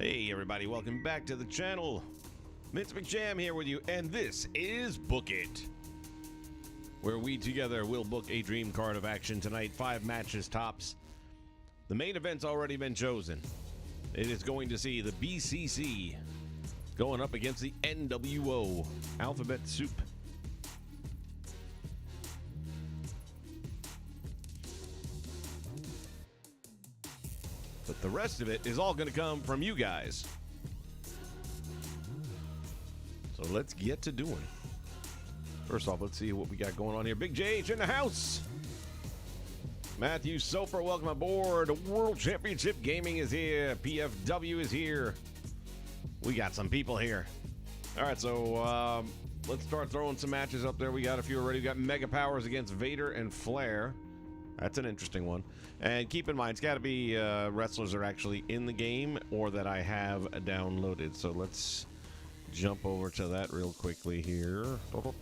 Hey everybody, welcome back to the channel. Vince McJam here with you, and this is Book It, where we together will book a dream card of action tonight. 5 matches tops. The main event's already been chosen. It is going to see the BCC going up against the NWO Alphabet Soup. But the rest of it is all going to come from you guys. So let's get to doing. First off, let's see what we got going on here. Big JH in the house. Matthew Sofer, welcome aboard. World Championship Gaming is here. PFW is here. We got some people here. All right, so let's start throwing some matches up there. We got a few already. We got Mega Powers against Vader and Flair. That's an interesting one. And keep in mind, it's got to be wrestlers that are actually in the game or that I have downloaded. So let's jump over to that real quickly here. Come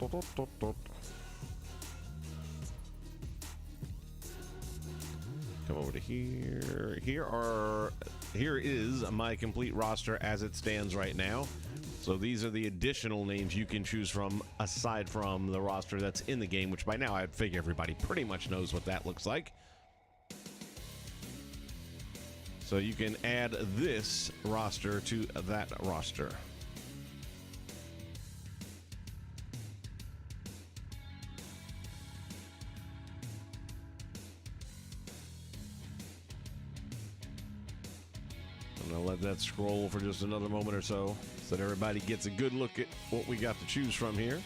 over to here. Here is my complete roster as it stands right now. So these are the additional names you can choose from aside from the roster that's in the game, which by now I'd figure everybody pretty much knows what that looks like. So you can add this roster to that roster. I'm gonna let that scroll for just another moment or so that everybody gets a good look at what we got to choose from here.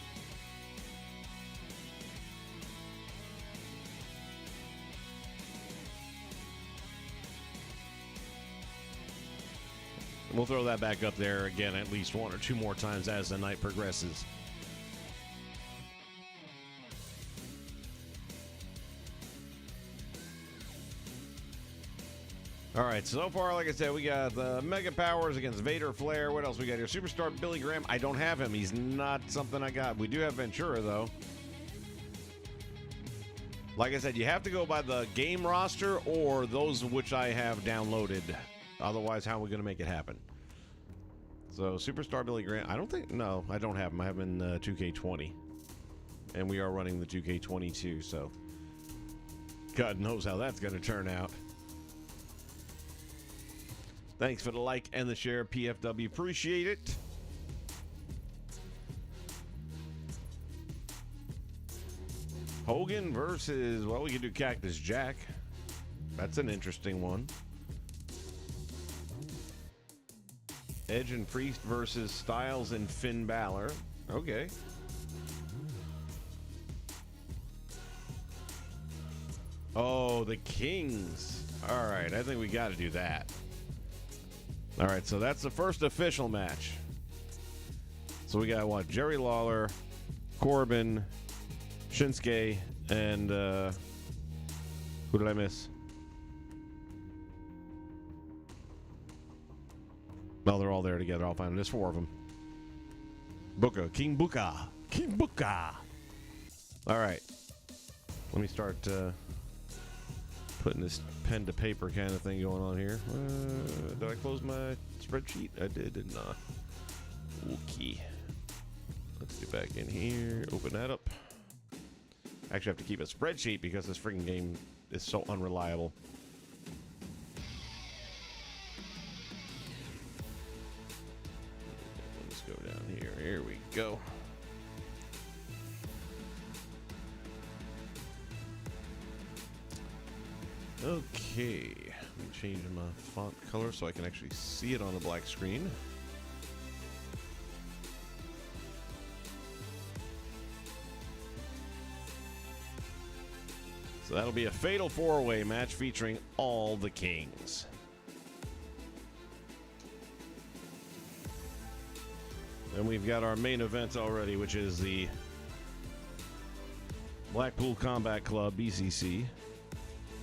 We'll throw that back up there again at least 1 or 2 more times as the night progresses. All right, so far, like I said, we got the Mega Powers against Vader, Flair. What else we got here? Superstar Billy Graham. I don't have him. He's not something I got. We do have Ventura, though. Like I said, you have to go by the game roster or those which I have downloaded. Otherwise, how are we going to make it happen? So, Superstar Billy Graham. I don't think... No, I don't have him. I have him in 2K20. And we are running the 2K22, so... God knows how that's going to turn out. Thanks for the like and the share, PFW. Appreciate it. Hogan versus, well, we can do Cactus Jack. That's an interesting one. Edge and Priest versus Styles and Finn Balor. Okay. Oh, the Kings. All right, I think we got to do that. All right, so that's the first official match. So we got what? Jerry Lawler, Corbin, Shinsuke, and who did I miss? No, they're all there together. I'll find them. There's 4 of them. Booker, King Booker, King Booker. All right, let me start putting this pen to paper kind of thing going on here. Did I close my spreadsheet? I did not. Okay. Let's get back in here. Open that up. I actually have to keep a spreadsheet because this freaking game is so unreliable. Let's go down here. Here we go. Okay, let me change my font color so I can actually see it on the black screen. So that'll be a fatal 4-way match featuring all the Kings. And we've got our main event already, which is the Blackpool Combat Club, BCC.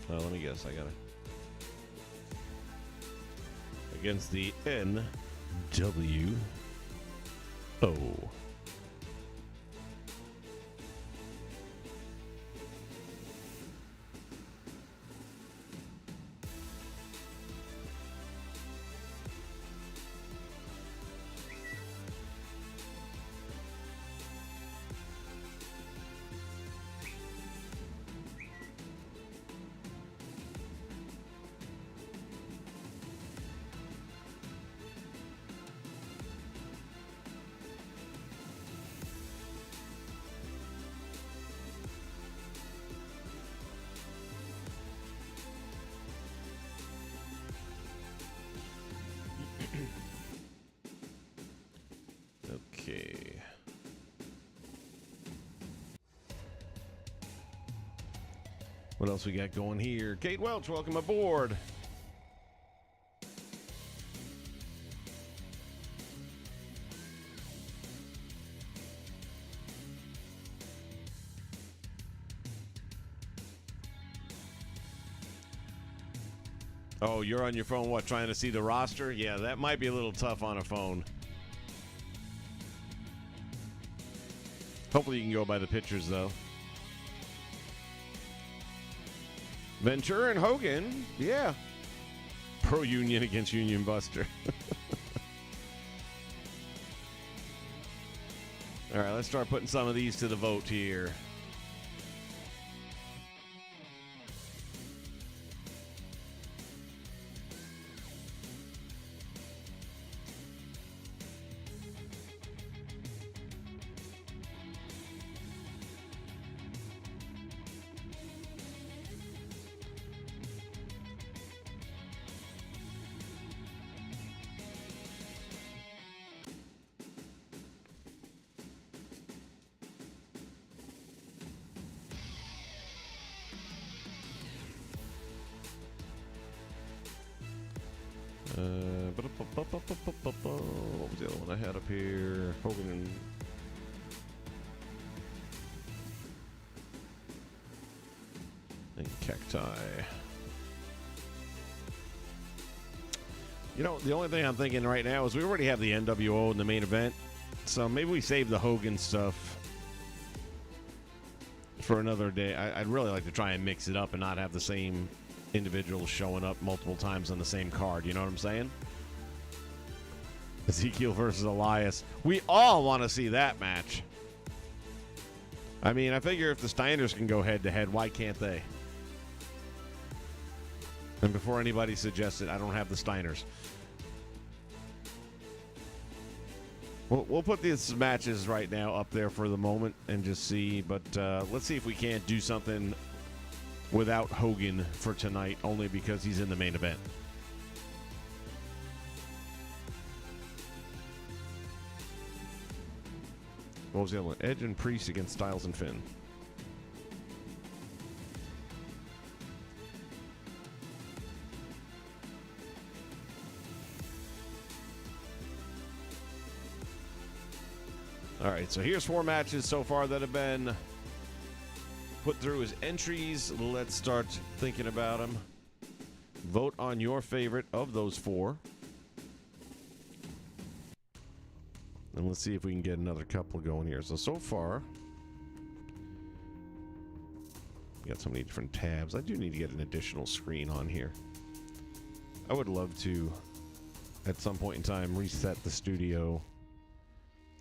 Let me guess, I gotta... Against the NWO. What else we got going here? Kate Welch, welcome aboard. Oh, you're on your phone, what, trying to see the roster? Yeah, that might be a little tough on a phone. Hopefully you can go by the pictures, though. Ventura and Hogan, yeah. Pro Union against Union Buster. All right, let's start putting some of these to the vote here. What was the other one I had up here? Hogan and Cacti. You know, the only thing I'm thinking right now is we already have the NWO in the main event, so maybe we save the Hogan stuff for another day. I'd really like to try and mix it up and not have the same individuals showing up multiple times on the same card. You know what I'm saying? Ezekiel versus Elias. We all want to see that match. I mean, I figure if the Steiners can go head-to-head, why can't they? And before anybody suggests it, I don't have the Steiners. We'll put these matches right now up there for the moment and just see. But let's see if we can't do something without Hogan for tonight, only because he's in the main event. What was the other one? Edge and Priest against Styles and Finn. All right, so here's 4 matches so far that have been put through as entries. Let's start thinking about them. Vote on your favorite of those 4. And let's see if we can get another couple going here. So far, we got so many different tabs. I do need to get an additional screen on here. I would love to, at some point in time, reset the studio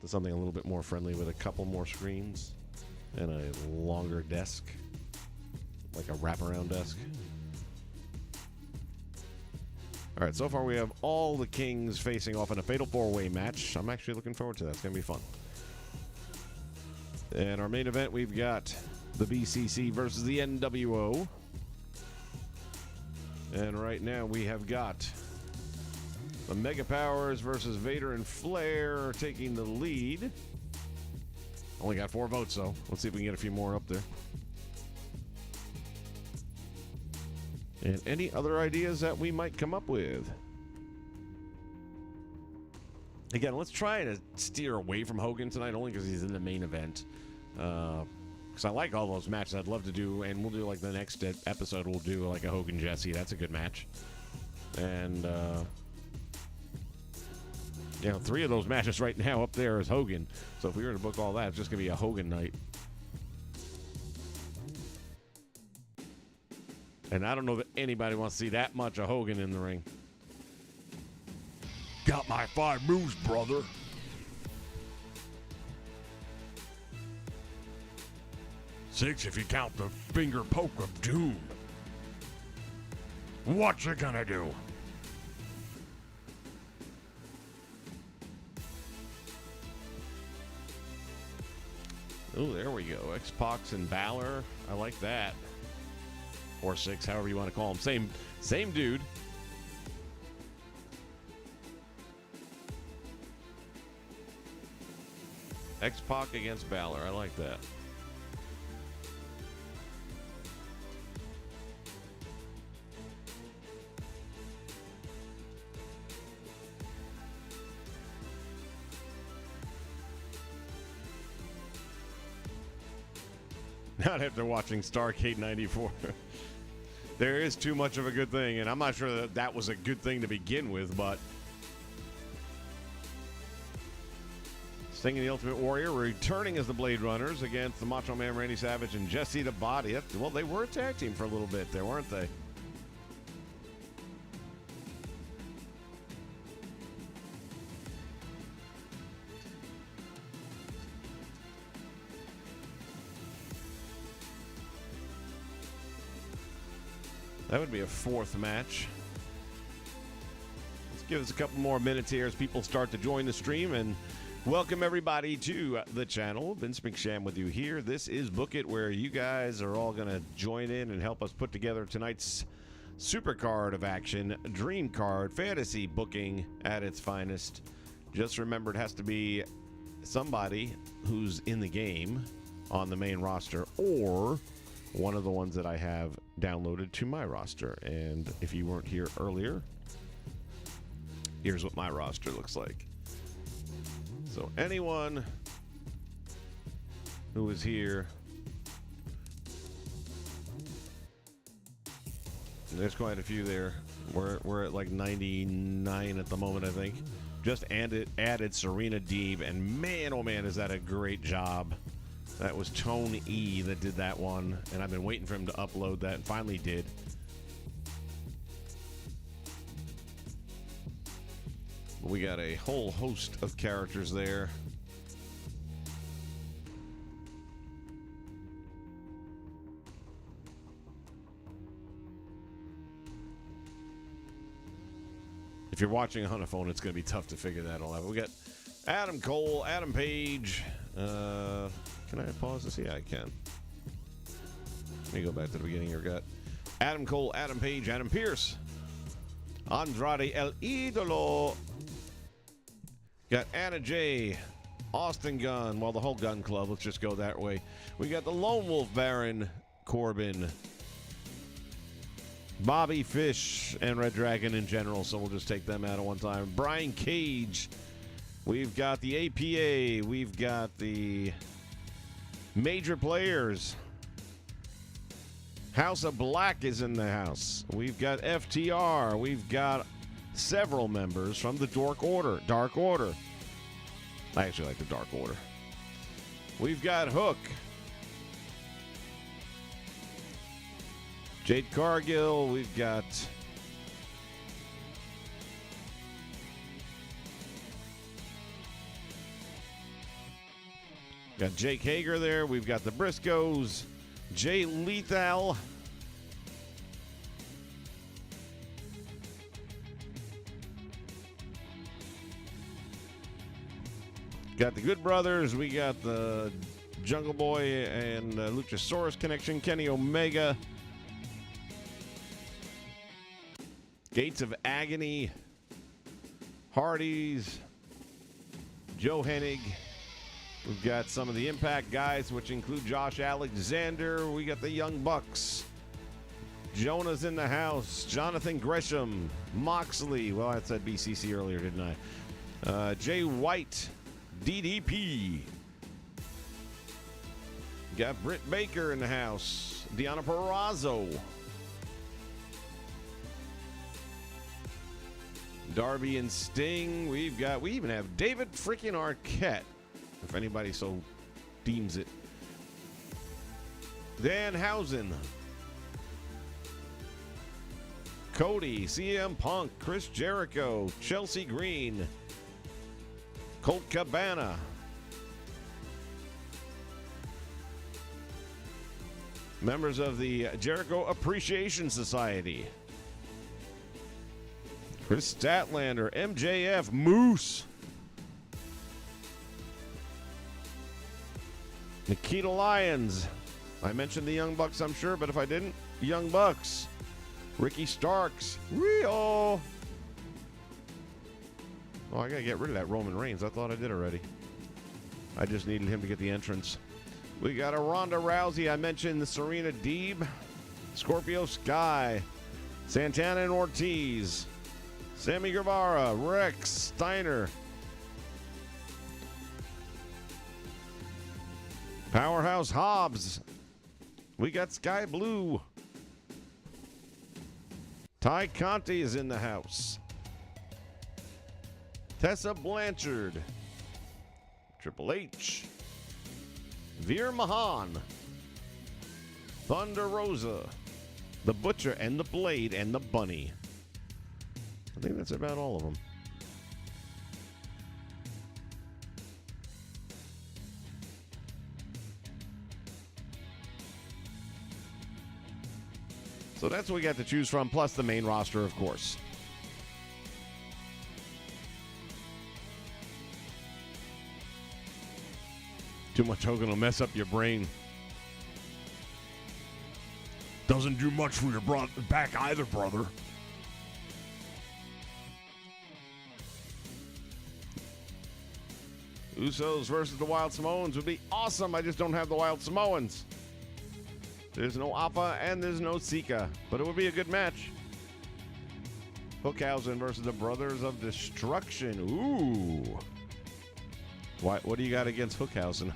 to something a little bit more friendly with a couple more screens and a longer desk, like a wraparound desk. All right, so far we have all the Kings facing off in a fatal 4-way match. I'm actually looking forward to that. It's going to be fun. And our main event, we've got the BCC versus the NWO. And right now we have got the Mega Powers versus Vader and Flair taking the lead. Only got 4 votes, though. Let's see if we can get a few more up there. And any other ideas that we might come up with? Again, let's try to steer away from Hogan tonight, only because he's in the main event. Because I like all those matches. I'd love to do, and we'll do like the next episode, we'll do like a Hogan Jesse. That's a good match. And, you know, 3 of those matches right now up there is Hogan. So if we were to book all that, it's just going to be a Hogan night. And I don't know that anybody wants to see that much of Hogan in the ring. Got my 5 moves, brother. Six if you count the finger poke of doom. What you gonna do? Oh, there we go. X-Pac and Balor. I like that. Or 6, however you want to call him. Same dude. X-Pac against Balor. I like that. Not after watching Starcade 94. There is too much of a good thing, and I'm not sure that that was a good thing to begin with, but Sting and the Ultimate Warrior returning as the Blade Runners against the Macho Man Randy Savage and Jesse the Body. Well, they were a tag team for a little bit there, weren't they? That would be a fourth match. Let's give us a couple more minutes here as people start to join the stream, and welcome everybody to the channel. Vince McSham with you here. This is Book It, where you guys are all going to join in and help us put together tonight's super card of action, dream card, fantasy booking at its finest. Just remember, it has to be somebody who's in the game on the main roster, or one of the ones that I have downloaded to my roster. And if you weren't here earlier, here's what my roster looks like. So anyone who is here, there's quite a few there. We're at like 99 at the moment, I think. Just added Serena Deeb, and man, oh man, is that a great job. That was Tone E that did that one, and I've been waiting for him to upload that, and finally did. We got a whole host of characters there. If you're watching on a phone, it's going to be tough to figure that all out. We got Adam Cole, Adam Page. Can I pause this? Yeah, I can. Let me go back to the beginning here. Got Adam Cole, Adam Page, Adam Pearce, Andrade El Idolo. Got Anna Jay, Austin Gunn. Well, the whole Gun Club. Let's just go that way. We got the Lone Wolf Baron Corbin, Bobby Fish, and Red Dragon in general. So we'll just take them out at one time. Brian Cage. We've got the APA. We've got the Major Players. House of Black is in the house. We've got FTR. We've got several members from the Dark Order. I actually like the Dark Order. We've got Hook, Jade Cargill. We've got Jake Hager there. We've got the Briscoes, Jay Lethal, got the Good Brothers. We got the Jungle Boy and Luchasaurus connection, Kenny Omega, Gates of Agony, Hardys, Joe Hennig. We've got some of the Impact guys, which include Josh Alexander. We got the Young Bucks. Jonah's in the house. Jonathan Gresham. Moxley. Well, I said BCC earlier, didn't I? Jay White. DDP. Got Britt Baker in the house. Deonna Purrazzo. Darby and Sting. We even have David freaking Arquette, if anybody so deems it. Danhausen. Cody, CM Punk, Chris Jericho, Chelsea Green, Colt Cabana, members of the Jericho Appreciation Society, Chris Statlander, MJF, Moose, Nikita Lyons. I mentioned the Young Bucks, I'm sure, but if I didn't, Young Bucks. Ricky Starks, Rio. Oh, I gotta get rid of that Roman Reigns. I thought I did already. I just needed him to get the entrance. We got a Ronda Rousey. I mentioned the Serena Deeb, Scorpio Sky, Santana and Ortiz, Sammy Guevara, Rex Steiner, Powerhouse Hobbs, We got Sky Blue. Ty Conti is in the house. Tessa Blanchard. Triple H. Veer Mahan. Thunder Rosa. The Butcher and the Blade and the Bunny. I think that's about all of them. So that's what we got to choose from, plus the main roster, of course. Too much Hogan will mess up your brain. Doesn't do much for your back either, brother. Usos versus the Wild Samoans would be awesome. I just don't have the Wild Samoans. There's no Appa and there's no Sika, but it would be a good match. Hookhausen versus the Brothers of Destruction. Ooh. What do you got against Hookhausen?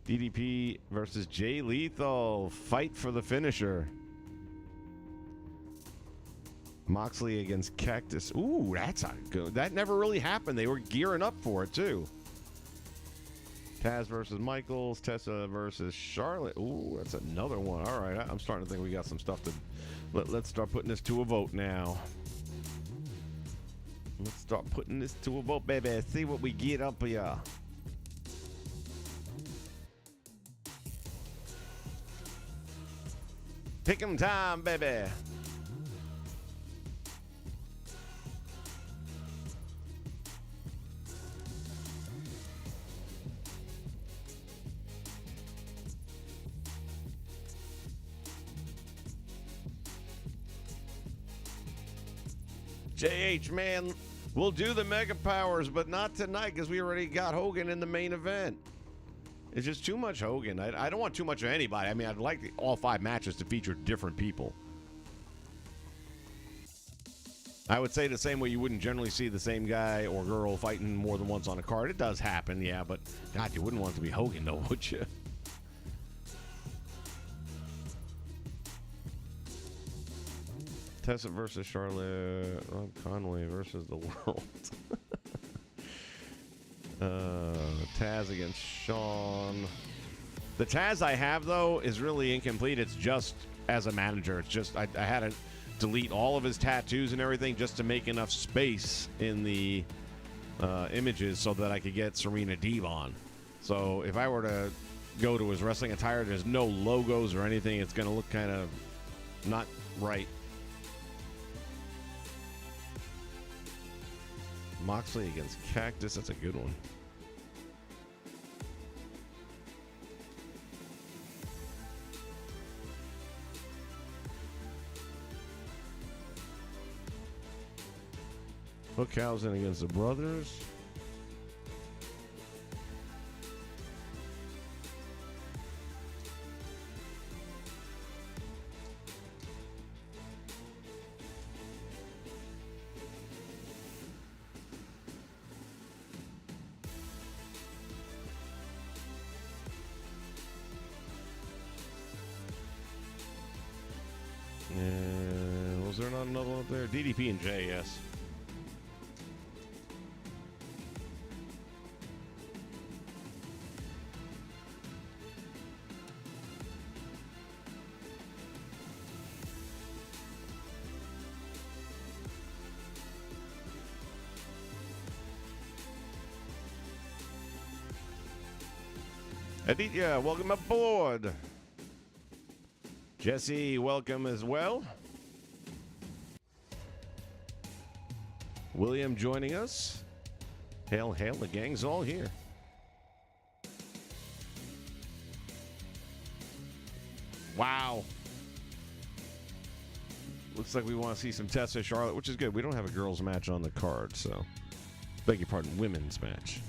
DDP versus Jay Lethal. Fight for the finisher. Moxley against Cactus. Ooh, that's not good. That never really happened. They were gearing up for it, too. Taz versus Michaels. Tessa versus Charlotte. Ooh, that's another one. All right, I'm starting to think we got some stuff to... Let's start putting this to a vote now. Let's start putting this to a vote, baby. See what we get up here. Pick 'em time, baby. JH, man, we'll do the Mega Powers, but not tonight because we already got Hogan in the main event. It's just too much Hogan. I don't want too much of anybody. I mean, I'd like all 5 matches to feature different people. I would say the same way you wouldn't generally see the same guy or girl fighting more than once on a card. It does happen, yeah, but God, you wouldn't want it to be Hogan, though, would you? Tessa versus Charlotte. Rob Conway versus the world. Taz against Shawn. The Taz I have, though, is really incomplete. It's just as a manager. It's just I had to delete all of his tattoos and everything just to make enough space in the images so that I could get Serena Deeb on. So if I were to go to his wrestling attire, there's no logos or anything. It's going to look kind of not right. Moxley against Cactus. That's a good one. Hookhausen against the Brothers. And was there not another one up there? DDP and J, yes. Aditya, welcome aboard. Jesse, welcome as well. William joining us. Hail, hail, the gang's all here. Wow. Looks like we want to see some Tessa Charlotte, which is good. We don't have a girls match on the card, so beg your pardon, women's match.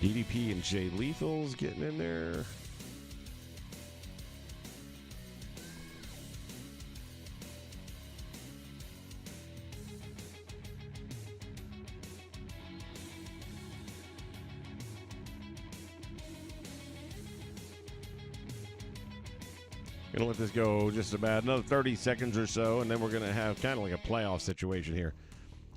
DDP and Jay Lethal's getting in there. Gonna let this go just about another 30 seconds or so, and then we're gonna have kind of like a playoff situation here.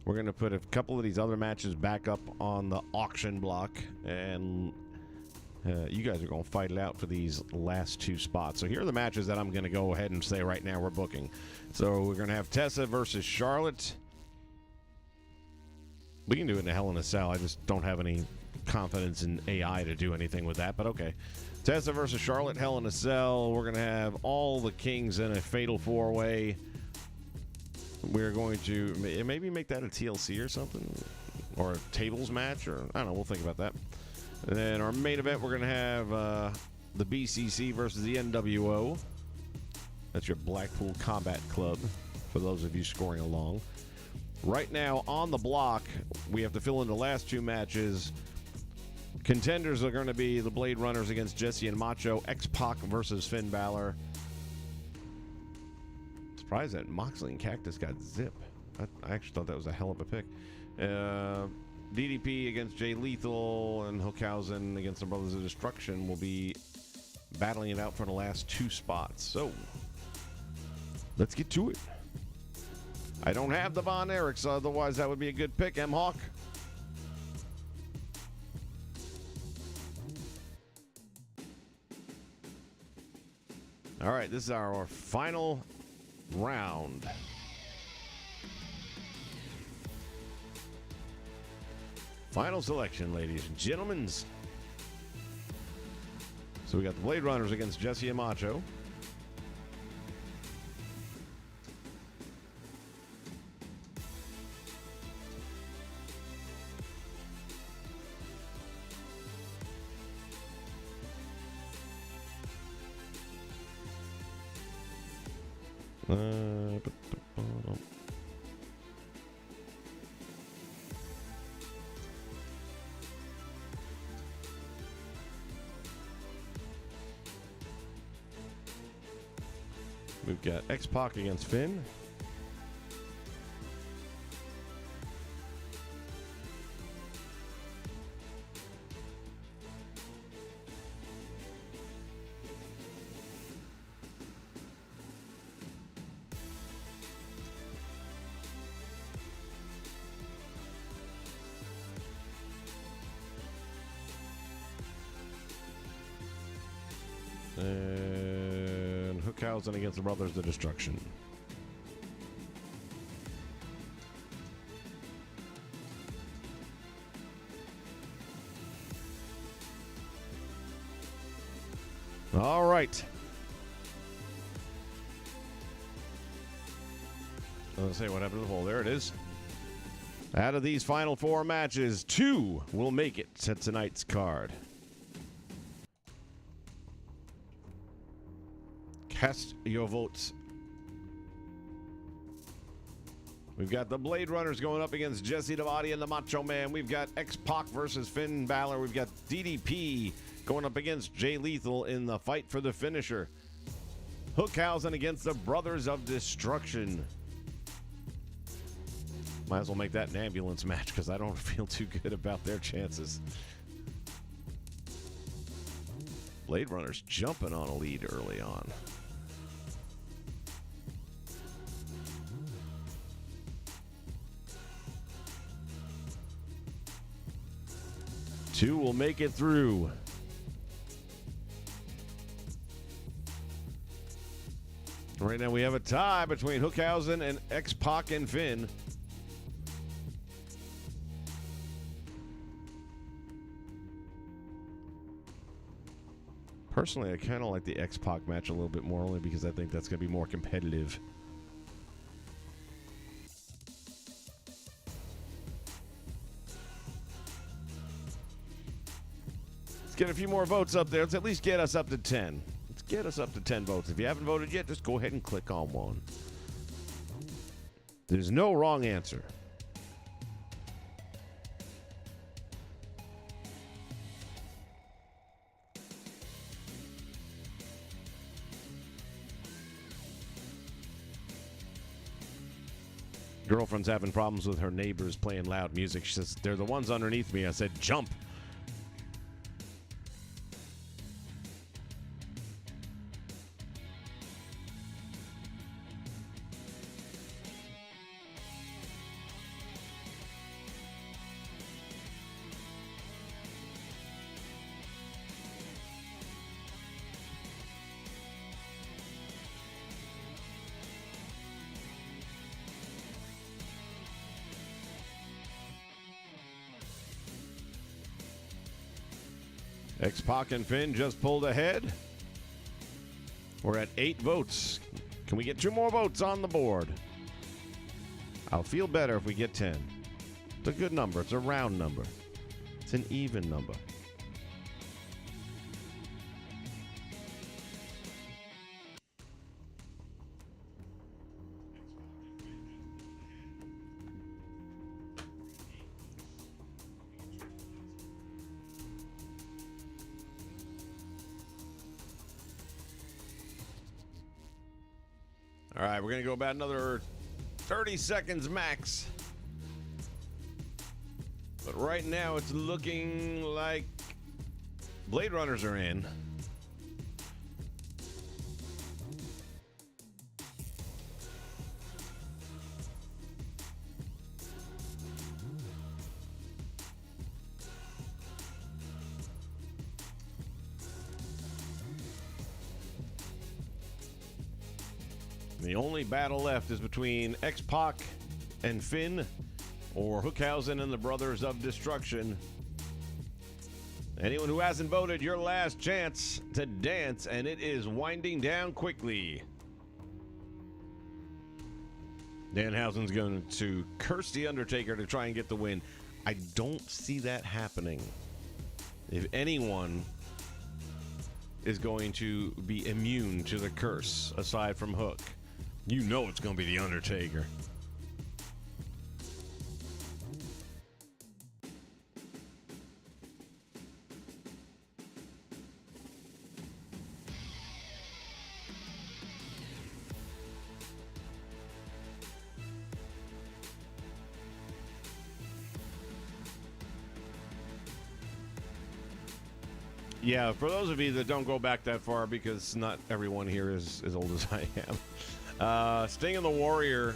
We're going to put a couple of these other matches back up on the auction block, and you guys are going to fight it out for these last two spots. So here are the matches that I'm going to go ahead and say right now we're booking. So we're going to have Tessa versus Charlotte. We can do it in a Hell in a Cell. I just don't have any confidence in AI to do anything with that, but okay. Tessa versus Charlotte, Hell in a Cell. We're going to have all the Kings in a fatal four-way. We're going to maybe make that a TLC or something, or a tables match, or I don't know. We'll think about that. And then our main event, we're going to have the BCC versus the NWO. That's your Blackpool Combat Club, for those of you scoring along. Right now, on the block, we have to fill in the last two matches. Contenders are going to be the Blade Runners against Jesse and Macho, X-Pac versus Finn Balor. Surprised that Moxley and Cactus got Zip. I actually thought that was a hell of a pick. DDP against Jay Lethal, and Hookhausen against the Brothers of Destruction will be battling it out for the last two spots. So, let's get to it. I don't have the Von Erichs, otherwise that would be a good pick, M-Hawk. All right, this is our final round. Final selection, ladies and gentlemen. So we got the Blade Runners against Jesse and Macho. We've got X-Pac against Finn. And Hookhausen against the Brothers of Destruction. All right. Let's see what happened to the poll. There it is. Out of these final four matches, 2 will make it to tonight's card. Cast your votes. We've got the Blade Runners going up against Jesse Devati and the Macho Man. We've got X-Pac versus Finn Balor. We've got DDP going up against Jay Lethal in the fight for the finisher. Hookhausen against the Brothers of Destruction. Might as well make that an ambulance match because I don't feel too good about their chances. Blade Runners jumping on a lead early on. Two will make it through. Right now we have a tie between Hookhausen and X-Pac and Finn. Personally, I kind of like the X-Pac match a little bit more, only because I think that's going to be more competitive. Let's get a few more votes up there. Let's at least get us up to 10. Let's get us up to 10 votes. If you haven't voted yet, just go ahead and click on one. There's no wrong answer. Girlfriend's having problems with her neighbors playing loud music. She says, they're the ones underneath me. I said, jump. X-Pac and Finn just pulled ahead. We're at 8 votes. Can we get 2 more votes on the board? I'll feel better if we get 10. It's a good number. It's a round number. It's an even number. All right, we're going to go about another 30 seconds max. But right now, it's looking like Blade Runners are in. The only battle left is between X-Pac and Finn, or Hookhausen and the Brothers of Destruction. Anyone who hasn't voted, your last chance to dance, and it is winding down quickly. Danhausen's going to curse the Undertaker to try and get the win. I don't see that happening. If anyone is going to be immune to the curse, aside from Hook, you know it's going to be the Undertaker. Yeah, for those of you that don't go back that far, because not everyone here is as old as I am. Sting and the Warrior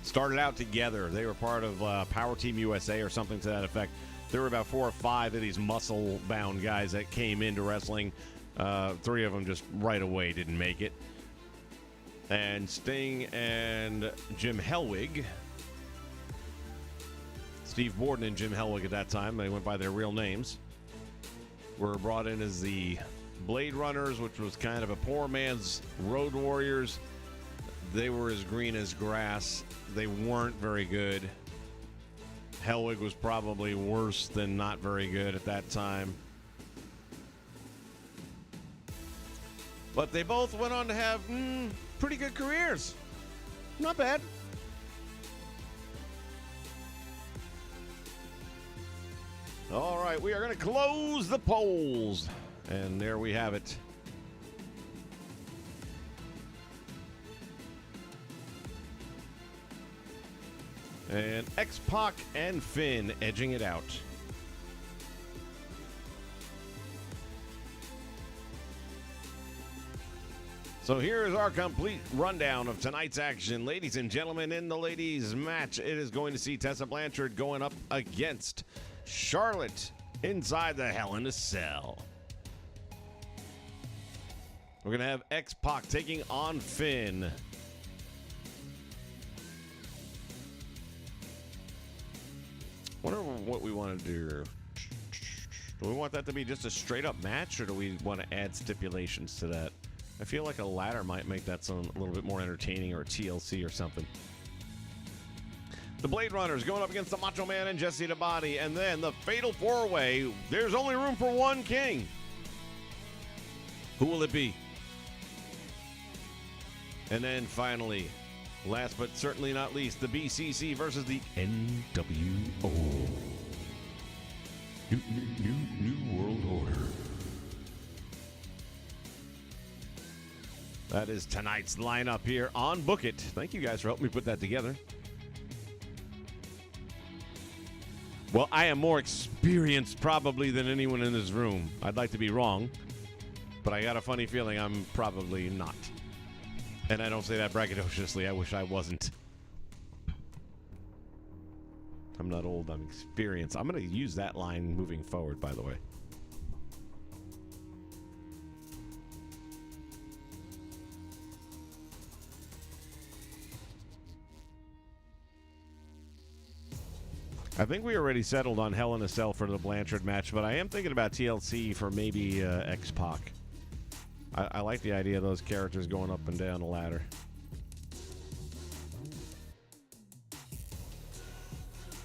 started out together. They were part of Power Team USA or something to that effect. There were about 4 or 5 of these muscle-bound guys that came into wrestling. 3 of them just right away didn't make it. And Sting and Jim Hellwig, Steve Borden and Jim Hellwig at that time, they went by their real names, were brought in as the Blade Runners, which was kind of a poor man's Road Warriors. They were as green as grass. They weren't very good. Hellwig was probably worse than not very good at that time. But they both went on to have pretty good careers. Not bad. All right, we are going to close the polls. And there we have it. And X-Pac and Finn edging it out. So here is our complete rundown of tonight's action. Ladies and gentlemen, in the ladies' match, it is going to see Tessa Blanchard going up against Charlotte inside the Hell in a Cell. We're going to have X-Pac taking on Finn. Wonder what we want to do here. Do we want that to be just a straight-up match, or do we want to add stipulations to that? I feel like a ladder might make that sound a little bit more entertaining, or a TLC or something. The Blade Runners going up against the Macho Man and Jesse the Body, and then the Fatal 4-Way. There's only room for one king. Who will it be? And then finally, last but certainly not least, the BCC versus the NWO. New World Order. That is tonight's lineup here on Book It. Thank you guys for helping me put that together. Well, I am more experienced probably than anyone in this room. I'd like to be wrong, but I got a funny feeling I'm probably not. And I don't say that braggadociously. I wish I wasn't. I'm not old, I'm experienced. I'm going to use that line moving forward, by the way. I think we already settled on Hell in a Cell for the Blanchard match, but I am thinking about TLC for maybe X-Pac. I like the idea of those characters going up and down the ladder.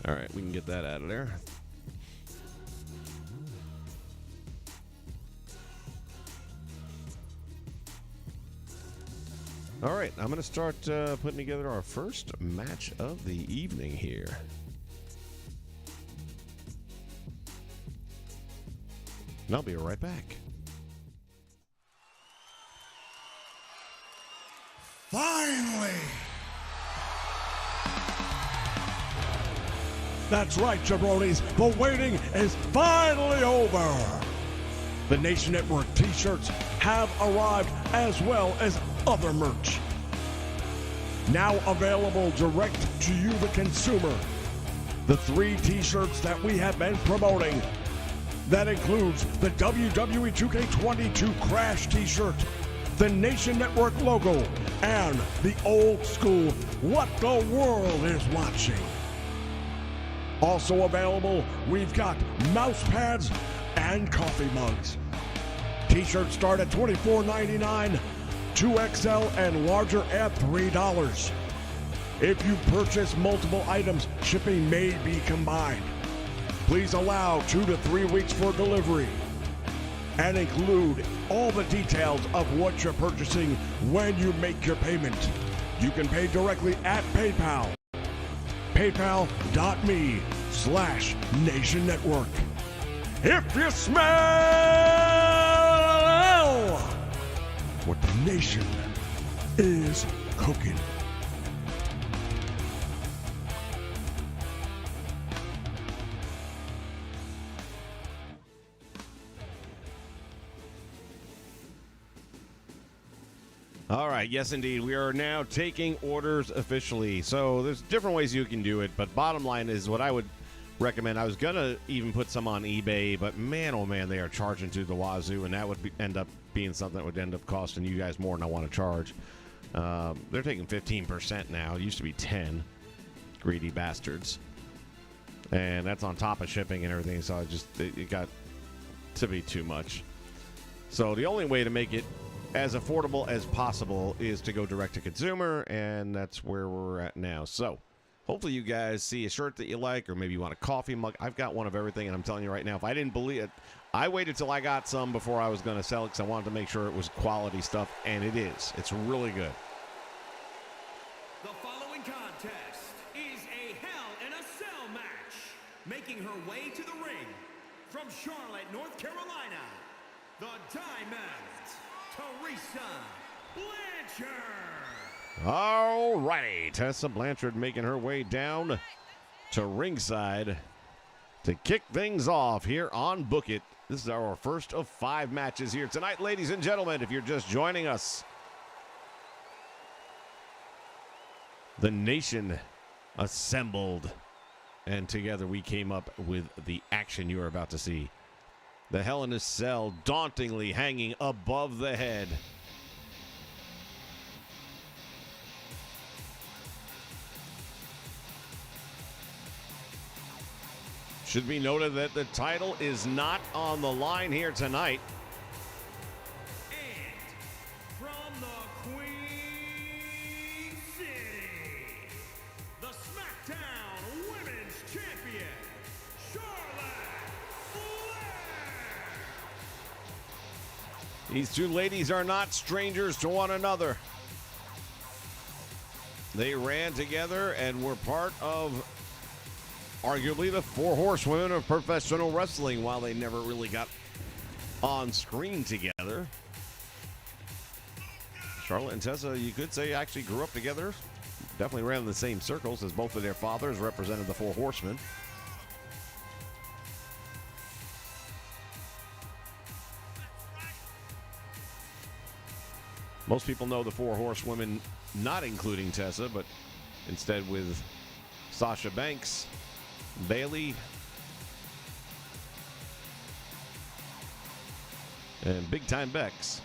All right, we can get that out of there. All right, I'm going to start putting together our first match of the evening here. And I'll be right back. Finally! That's right, jabronis. The waiting is finally over. The Nation Network t-shirts have arrived, as well as other merch. Now available direct to you, the consumer. The 3 t-shirts that we have been promoting. That includes the WWE2K22 Crash t-shirt, the Nation Network logo, and the old school What the World is Watching. Also available, we've got mouse pads and coffee mugs. T-shirts start at $24.99, 2XL and larger at $3. If you purchase multiple items, shipping may be combined. Please allow 2 to 3 weeks for delivery and include all the details of what you're purchasing when you make your payment. You can pay directly at PayPal. PayPal.me/Nation Network. If you smell what the nation is cooking. All right, yes, indeed. We are now taking orders officially. So there's different ways you can do it, but bottom line is what I would recommend. I was going to even put some on eBay, but man, oh man, they are charging to the wazoo, and that would end up being something that would end up costing you guys more than I want to charge. They're taking 15% now. It used to be 10. Greedy bastards. And that's on top of shipping and everything, so it got to be too much. So the only way to make it as affordable as possible is to go direct to consumer, and that's where we're at now. So hopefully you guys see a shirt that you like, or maybe you want a coffee mug. I've got one of everything, and I'm telling you right now, if I didn't believe it, I waited till I got some before I was going to sell it because I wanted to make sure it was quality stuff, and it is. It's really good. The following contest is a Hell in a Cell match. Making her way to the ring from Charlotte, North Carolina, the Diamond, Teresa Blanchard. All righty, Tessa Blanchard making her way down to ringside to kick things off here on Book It. This is our first of 5 matches here tonight, ladies and gentlemen, if you're just joining us. The nation assembled, and together we came up with the action you are about to see. The Hell in a Cell dauntingly hanging above the head. Should be noted that the title is not on the line here tonight. And from the Queen City, the SmackDown Women's Champion, Charlotte Flair. These two ladies are not strangers to one another. They ran together and were part of arguably the 4 horsewomen of professional wrestling, while they never really got on screen together. Charlotte and Tessa, you could say, actually grew up together. Definitely ran in the same circles, as both of their fathers represented the 4 horsemen. Most people know the four horsewomen, not including Tessa, but instead with Sasha Banks, Bayley, and Big Time Bex.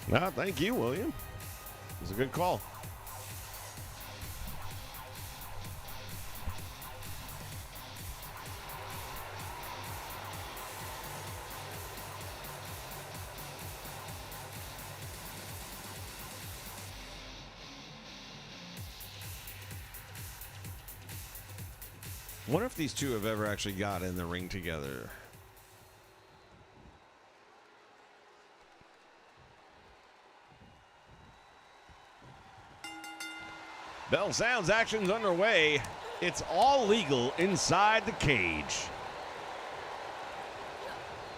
Well, thank you, William. It was a good call. I wonder if these two have ever actually got in the ring together. Bell sounds, action's underway. It's all legal inside the cage.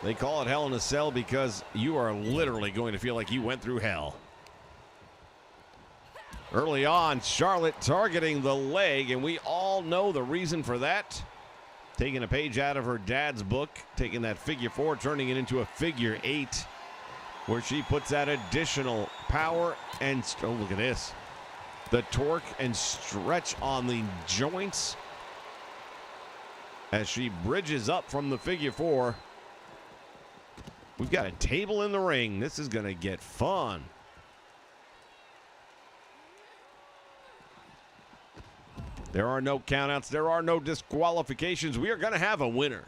They call it Hell in a Cell because you are literally going to feel like you went through hell. Early on, Charlotte targeting the leg, and we all know the reason for that. Taking a page out of her dad's book, taking that figure 4, turning it into a figure 8, where she puts that additional power and, oh, look at this. The torque and stretch on the joints as she bridges up from the figure 4. We've got a table in the ring. This is going to get fun. There are no countouts. There are no disqualifications. We are going to have a winner.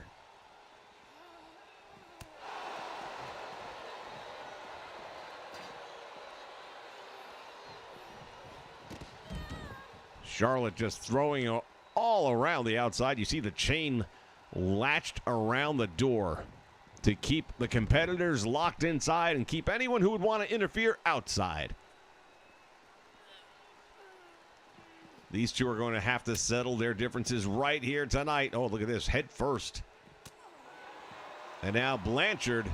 Charlotte just throwing all around the outside. You see the chain latched around the door to keep the competitors locked inside and keep anyone who would want to interfere outside. These two are going to have to settle their differences right here tonight. Oh, look at this, head first. And now Blanchard.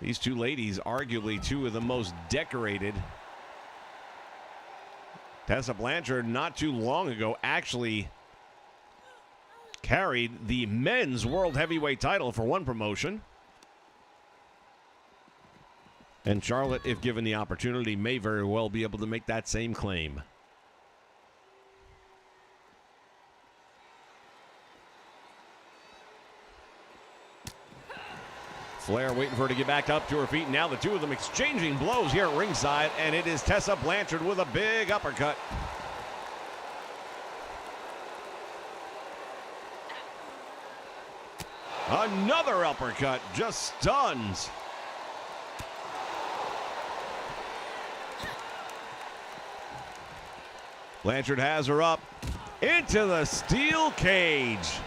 These two ladies, arguably two of the most decorated. Tessa Blanchard, not too long ago, actually carried the men's world heavyweight title for one promotion. And Charlotte, if given the opportunity, may very well be able to make that same claim. Flair waiting for her to get back up to her feet. Now the two of them exchanging blows here at ringside, and it is Tessa Blanchard with a big uppercut. Another uppercut just stuns. Blanchard has her up into the steel cage.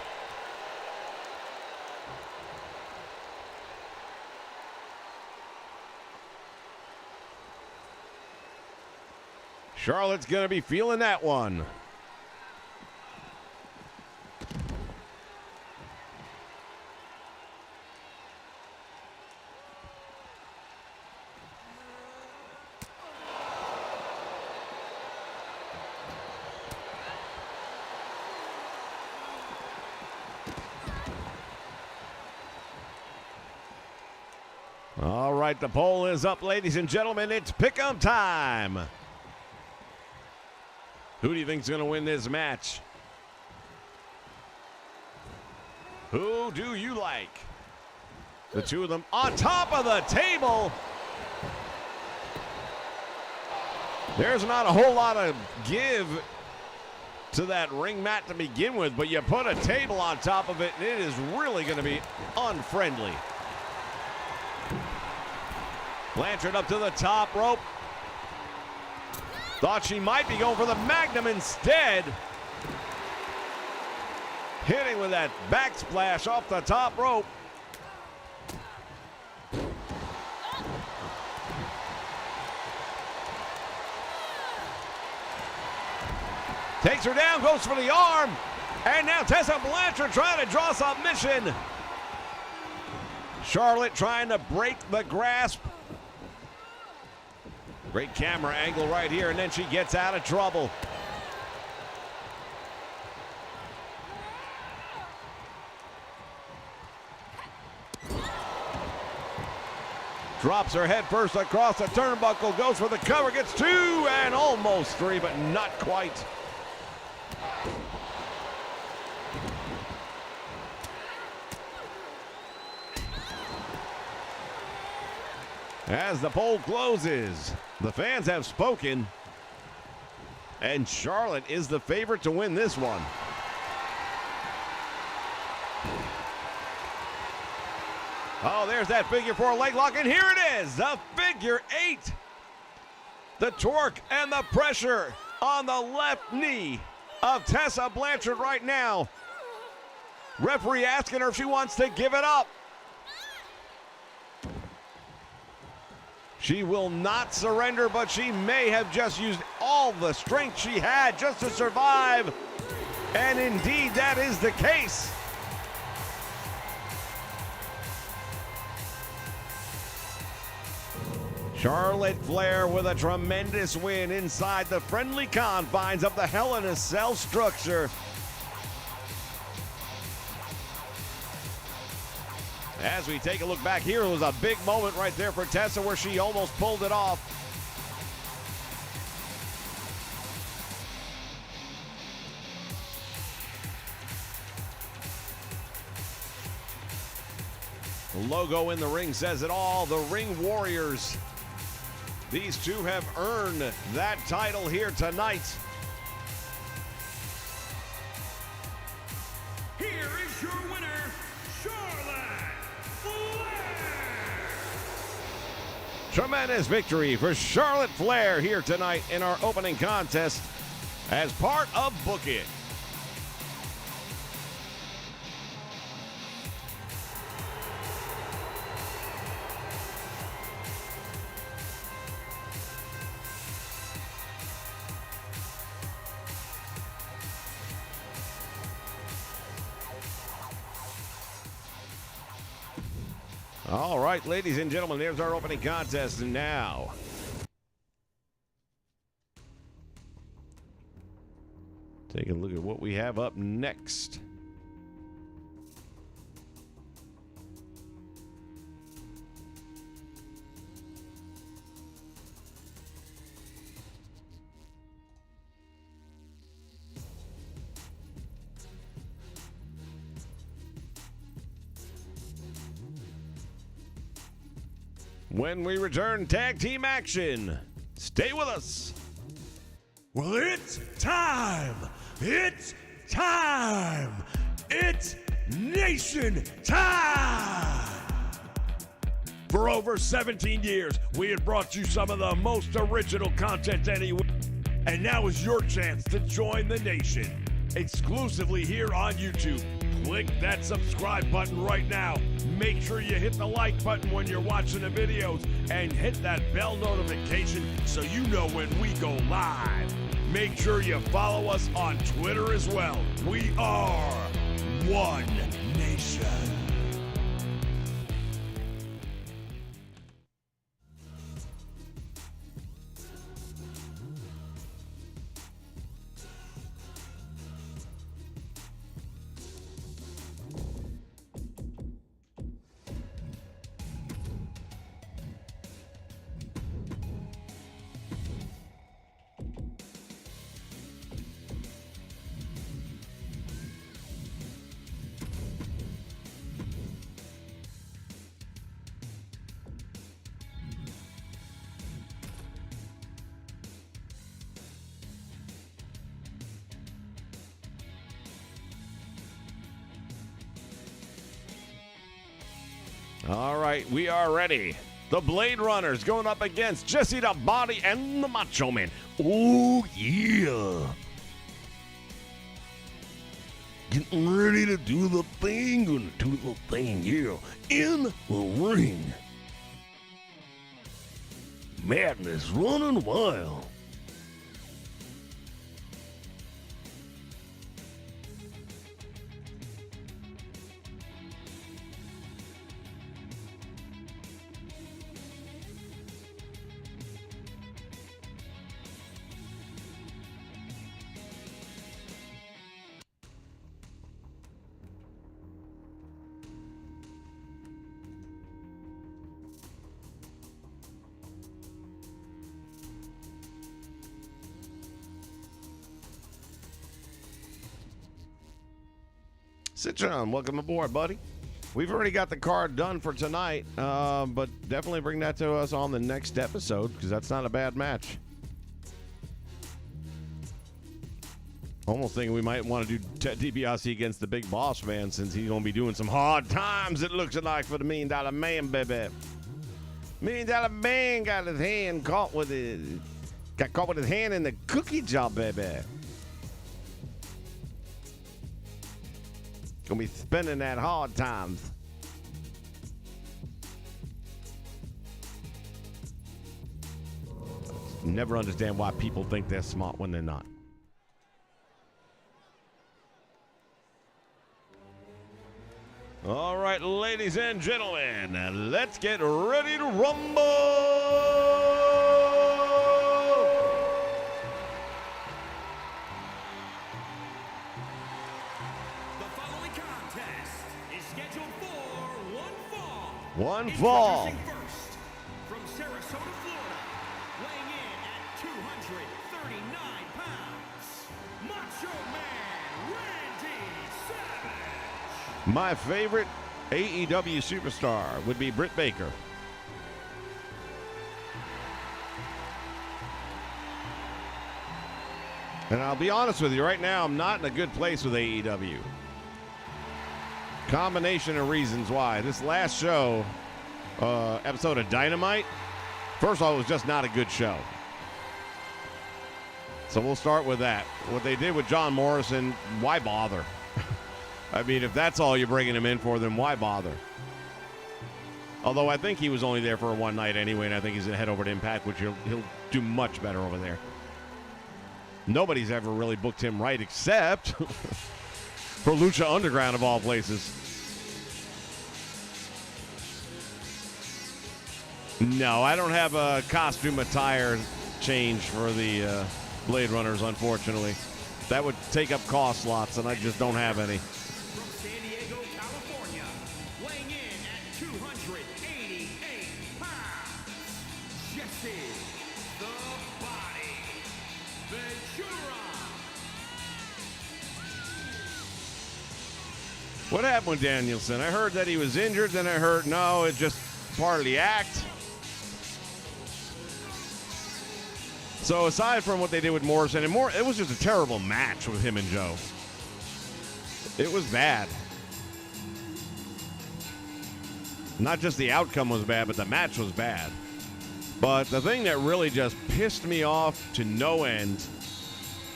Charlotte's going to be feeling that one. All right, the poll is up, ladies and gentlemen. It's pick'em time. Who do you think is going to win this match? Who do you like? The two of them on top of the table. There's not a whole lot of give to that ring mat to begin with, but you put a table on top of it, and it is really going to be unfriendly. Blanchard up to the top rope. Thought she might be going for the Magnum instead. Hitting with that backsplash off the top rope. Takes her down, goes for the arm. And now Tessa Blanchard trying to draw submission. Charlotte trying to break the grasp. Great camera angle right here, and then she gets out of trouble. Drops her head first across the turnbuckle, goes for the cover, gets 2 and almost 3, but not quite. As the poll closes, the fans have spoken, and Charlotte is the favorite to win this one. Oh, there's that figure 4 leg lock, and here it is, the figure 8. The torque and the pressure on the left knee of Tessa Blanchard right now. Referee asking her if she wants to give it up. She will not surrender, but she may have just used all the strength she had just to survive. And indeed, that is the case. Charlotte Flair with a tremendous win inside the friendly confines of the Hell in a Cell structure. As we take a look back here, it was a big moment right there for Tessa where she almost pulled it off. The logo in the ring says it all, the Ring Warriors. These two have earned that title here tonight. Here is your winner, Charlotte Flair. Tremendous victory for Charlotte Flair here tonight in our opening contest as part of Book It. All right, ladies and gentlemen, there's our opening contest. And now, take a look at what we have up next. When we return, tag team action. Stay with us. Well, it's time. It's time. It's Nation time. For over 17 years, we have brought you some of the most original content anywhere. And now is your chance to join the Nation. Exclusively here on YouTube. Click that subscribe button right now. Make sure you hit the like button when you're watching the videos and hit that bell notification so you know when we go live. Make sure you follow us on Twitter as well. We are One Nation. All right, we are ready. The Blade Runners going up against Jesse the Body and the Macho Man. Oh, yeah. Getting ready to do the thing, gonna do the thing, yeah. In the ring. Madness running wild. Citron, welcome aboard, buddy. We've already got the card done for tonight, but definitely bring that to us on the next episode because that's not a bad match. Almost thinking we might want to do Ted DiBiase against the Big Boss Man since he's going to be doing some hard times, it looks like, for the $1 Million Man, baby. $1 Million Man got his hand caught with it. Got caught with his hand in the cookie jar, baby. Gonna be spending that hard times. Never understand why people think they're smart when they're not. All right, ladies and gentlemen, let's get ready to rumble. The following contest is scheduled for one fall. One fall. Introducing first, from Sarasota, Florida, weighing in at 239 pounds, Macho Man Randy Savage. My favorite AEW superstar would be Britt Baker. And I'll be honest with you, right now I'm not in a good place with AEW. Combination of reasons why. This last show, episode of Dynamite, first of all, it was just not a good show. So we'll start with that. What they did with John Morrison, why bother? I mean, if that's all you're bringing him in for, then why bother? Although I think he was only there for one night anyway, and I think he's going to head over to Impact, which he'll do much better over there. Nobody's ever really booked him right except for Lucha Underground, of all places. No, I don't have a costume attire change for the Blade Runners, unfortunately. That would take up cost slots, and I just don't have any. From San Diego, California, weighing in at 288 pounds, Jesse the Body Ventura. What happened with Danielson? I heard that he was injured, then I heard, no, it's just part of the act. So aside from what they did with Morrison, and it was just a terrible match with him and Joe. It was bad. Not just the outcome was bad, but the match was bad. But the thing that really just pissed me off to no end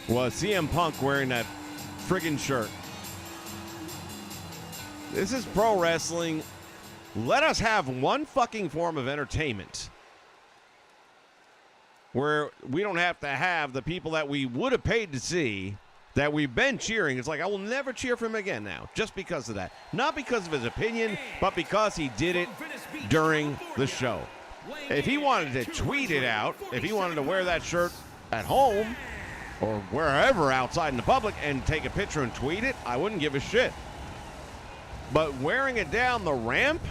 was CM Punk wearing that friggin' shirt. This is pro wrestling. Let us have one fucking form of entertainment where we don't have to have the people that we would have paid to see, that we've been cheering. It's like, I will never cheer for him again now, just because of that. Not because of his opinion, but because he did it during the show. If he wanted to tweet it out, if he wanted to wear that shirt at home or wherever outside in the public and take a picture and tweet it, I wouldn't give a shit. But wearing it down the ramp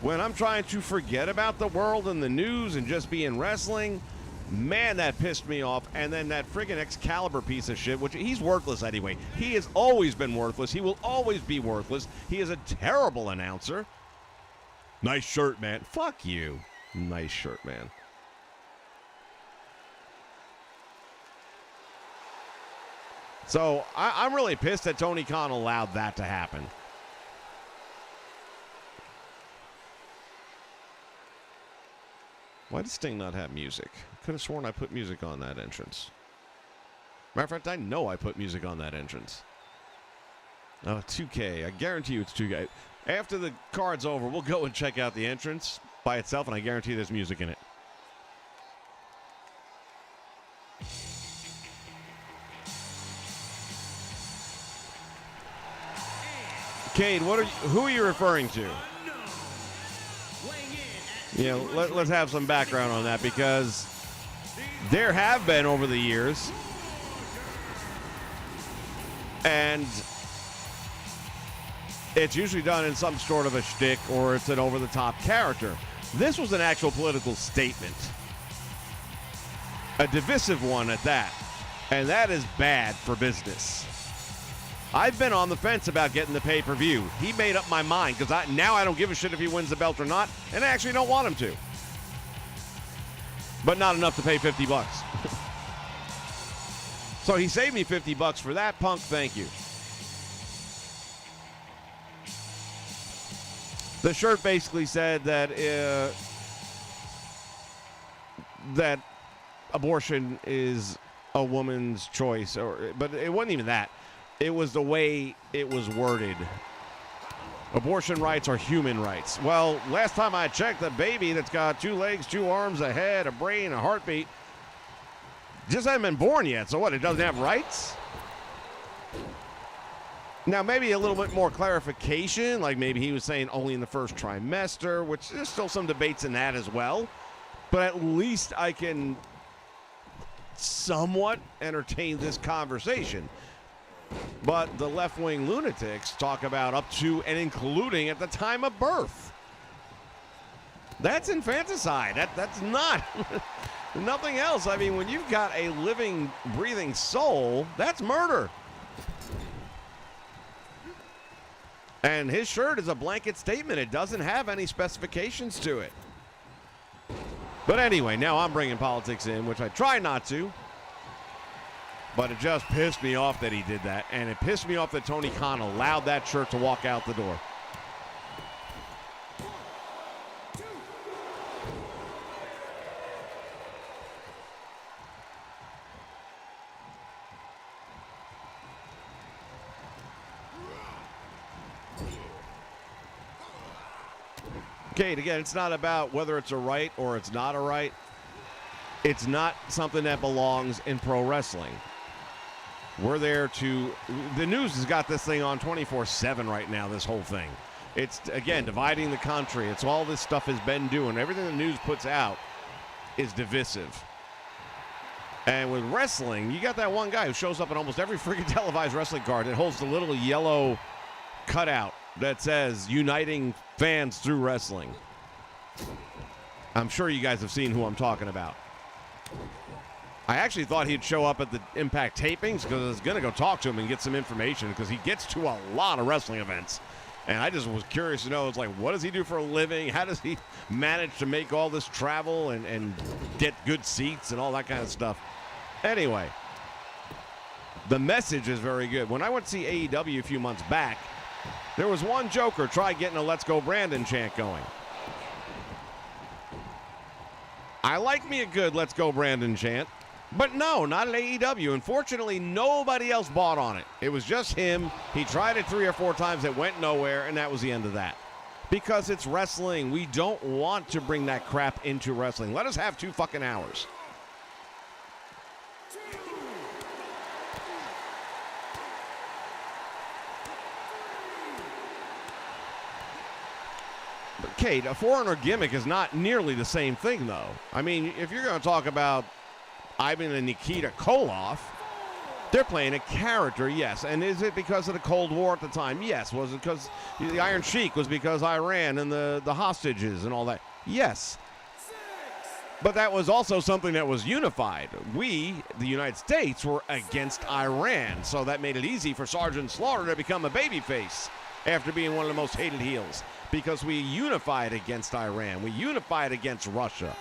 when I'm trying to forget about the world and the news and just be in wrestling, man, that pissed me off. And then that friggin' Excalibur piece of shit, which he's worthless anyway. He has always been worthless. He will always be worthless. He is a terrible announcer. Nice shirt, man. Fuck you. Nice shirt, man. So I'm really pissed that Tony Khan allowed that to happen. Why does Sting not have music? I could have sworn I put music on that entrance. Matter of fact, I know I put music on that entrance. Oh, 2K. I guarantee you it's 2K. After the card's over, we'll go and check out the entrance by itself, and I guarantee there's music in it. Cade, who are you referring to? You know, let's have some background on that, because there have been over the years, and it's usually done in some sort of a shtick or it's an over-the-top character. This was an actual political statement, a divisive one at that, and that is bad for business. I've been on the fence about getting the pay-per-view. He made up my mind because now I don't give a shit if he wins the belt or not, and I actually don't want him to. But not enough to pay $50. So he saved me $50 for that. Punk, thank you. The shirt basically said that that abortion is a woman's choice, but it wasn't even that. It was the way it was worded. Abortion rights are human rights. Well, last time I checked, a baby that's got 2 legs, 2 arms, a head, a brain, a heartbeat, just hasn't been born yet. So what, it doesn't have rights? Now, maybe a little bit more clarification, like maybe he was saying only in the first trimester, which there's still some debates in that as well. But at least I can somewhat entertain this conversation. But the left-wing lunatics talk about up to and including at the time of birth. That's infanticide. That's not nothing else. I mean, when you've got a living, breathing soul, that's murder. And his shirt is a blanket statement. It doesn't have any specifications to it. But anyway, now I'm bringing politics in, which I try not to. But it just pissed me off that he did that. And it pissed me off that Tony Khan allowed that shirt to walk out the door. Kate, again, it's not about whether it's a right or it's not a right. It's not something that belongs in pro wrestling. We're there to... The news has got this thing on 24/7 right now, this whole thing. It's, again, dividing the country. It's all this stuff has been doing. Everything the news puts out is divisive. And with wrestling, you got that one guy who shows up in almost every freaking televised wrestling card that holds the little yellow cutout that says uniting fans through wrestling. I'm sure you guys have seen who I'm talking about. I actually thought he'd show up at the Impact tapings because I was going to go talk to him and get some information because he gets to a lot of wrestling events. And I just was curious to know, it's like, what does he do for a living? How does he manage to make all this travel and get good seats and all that kind of stuff? Anyway, the message is very good. When I went to see AEW a few months back, there was one joker try getting a Let's Go Brandon chant going. I like me a good Let's Go Brandon chant, but no, not at AEW. Unfortunately, nobody else bought on it. It was just him. He tried it 3 or 4 times. It went nowhere, and that was the end of that. Because it's wrestling. We don't want to bring that crap into wrestling. Let us have 2 fucking hours. Kate, a foreigner gimmick is not nearly the same thing, though. I mean, if you're going to talk about Ivan and Nikita Koloff, they're playing a character, yes. And is it because of the Cold War at the time? Yes. Was it because the Iron Sheik was because Iran and the hostages and all that? Yes. But that was also something that was unified. We, the United States, were against Iran, so that made it easy for Sergeant Slaughter to become a babyface after being one of the most hated heels. Because we unified against Iran. We unified against Russia.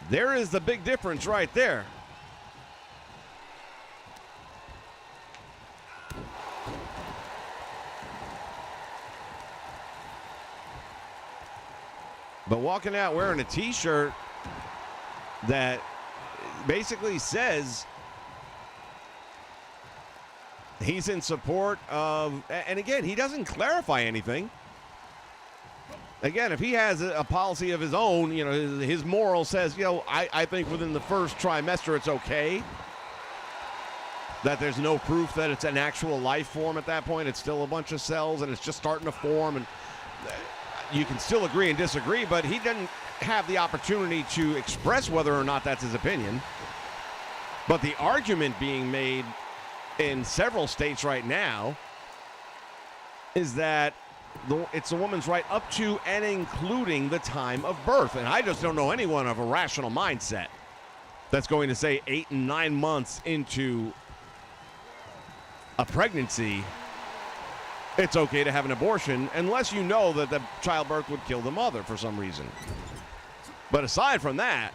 There is the big difference right there. But walking out wearing a t-shirt that basically says he's in support of, and again, he doesn't clarify anything. Again, if he has a policy of his own, you know, his moral says, you know, I think within the first trimester it's okay. That there's no proof that it's an actual life form at that point. It's still a bunch of cells and it's just starting to form. And you can still agree and disagree, but he doesn't have the opportunity to express whether or not that's his opinion. But the argument being made in several states right now is that it's a woman's right up to and including the time of birth. And I just don't know anyone of a rational mindset that's going to say 8 and 9 months into a pregnancy, it's okay to have an abortion unless you know that the childbirth would kill the mother for some reason. But aside from that,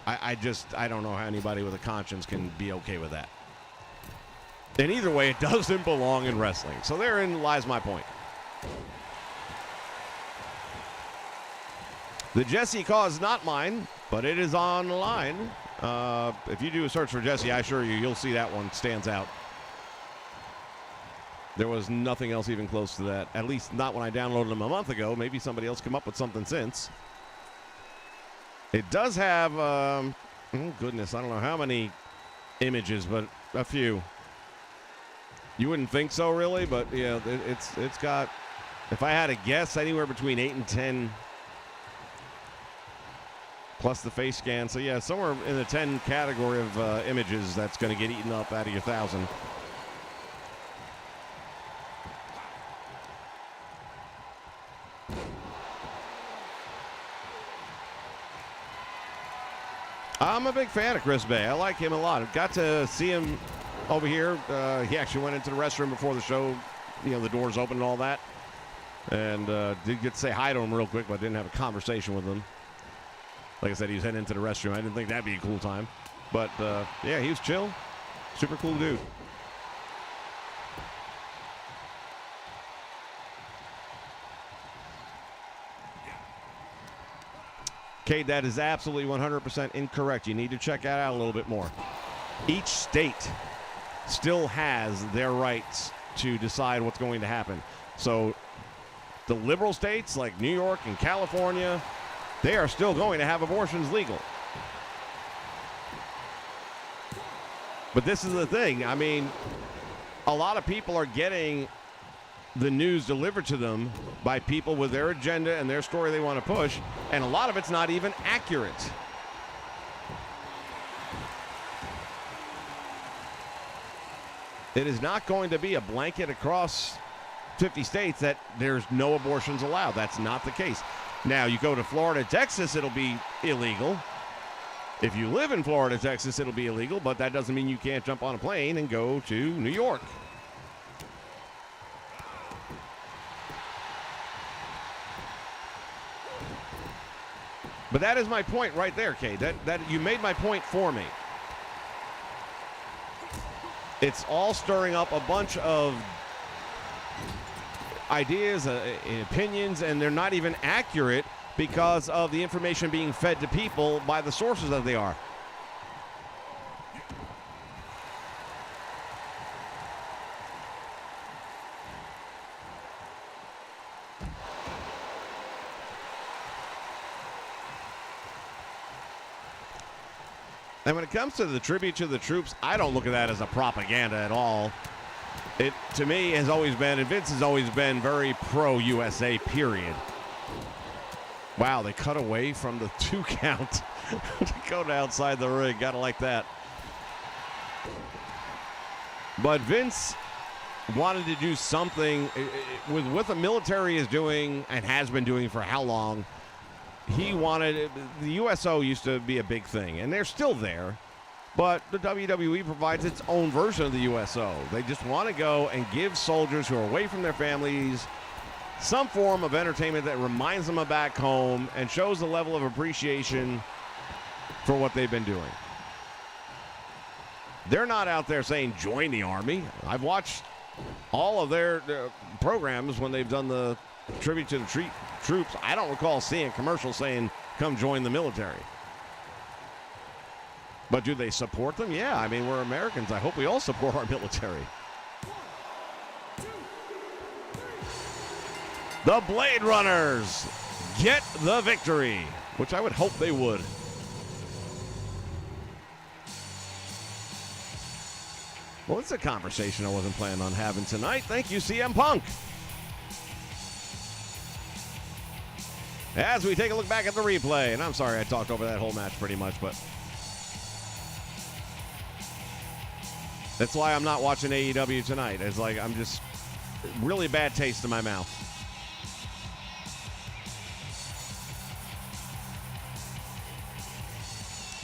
I don't know how anybody with a conscience can be okay with that. And either way, it doesn't belong in wrestling. So therein lies my point. The Jesse cause is not mine, but it is online. If you do a search for Jesse, I assure you'll see that one stands out. There was nothing else even close to that. At least not when I downloaded them a month ago. Maybe somebody else come up with something since. It does have, oh goodness, I don't know how many images, but a few. You wouldn't think so, really, but yeah, it's got, if I had to guess, anywhere between 8 and 10 plus the face scan. So yeah, somewhere in the 10 category of images that's going to get eaten up out of your 1,000. I'm a big fan of Chris Bay. I like him a lot. I've got to see him over here. He actually went into the restroom before the show. You know, the doors open and all that. And did get to say hi to him real quick, but didn't have a conversation with him. Like I said, he was heading into the restroom. I didn't think that'd be a cool time. But, yeah, he was chill. Super cool dude. Cade, that is absolutely 100% incorrect. You need to check that out a little bit more. Each state still has their rights to decide what's going to happen. So the liberal states like New York and California, they are still going to have abortions legal. But this is the thing. I mean, a lot of people are getting the news delivered to them by people with their agenda and their story they want to push, and a lot of it's not even accurate. It is not going to be a blanket across 50 states that there's no abortions allowed. That's not the case. Now, you go to Florida, Texas, it'll be illegal. If you live in Florida, Texas, it'll be illegal, but that doesn't mean you can't jump on a plane and go to New York. But that is my point right there, Kate. That you made my point for me. It's all stirring up a bunch of ideas, opinions, and they're not even accurate because of the information being fed to people by the sources that they are. And when it comes to the tribute to the troops, I don't look at that as a propaganda at all. It, to me, has always been, and Vince has always been very pro-USA, period. Wow, they cut away from the 2 count to go to outside the ring. Gotta like that. But Vince wanted to do something with what the military is doing and has been doing for how long. He wanted, the USO used to be a big thing, and they're still there, but the WWE provides its own version of the USO. They just want to go and give soldiers who are away from their families some form of entertainment that reminds them of back home and shows the level of appreciation for what they've been doing. They're not out there saying, join the Army. I've watched all of their programs when they've done the tribute to the troops. I don't recall seeing commercials saying, come join the military. But do they support them? Yeah, I mean, we're Americans. I hope we all support our military. The Blade Runners get the victory, which I would hope they would. Well, it's a conversation I wasn't planning on having tonight. Thank you, CM Punk. As we take a look back at the replay, and I'm sorry I talked over that whole match pretty much, but that's why I'm not watching AEW tonight. It's like I'm just really bad taste in my mouth.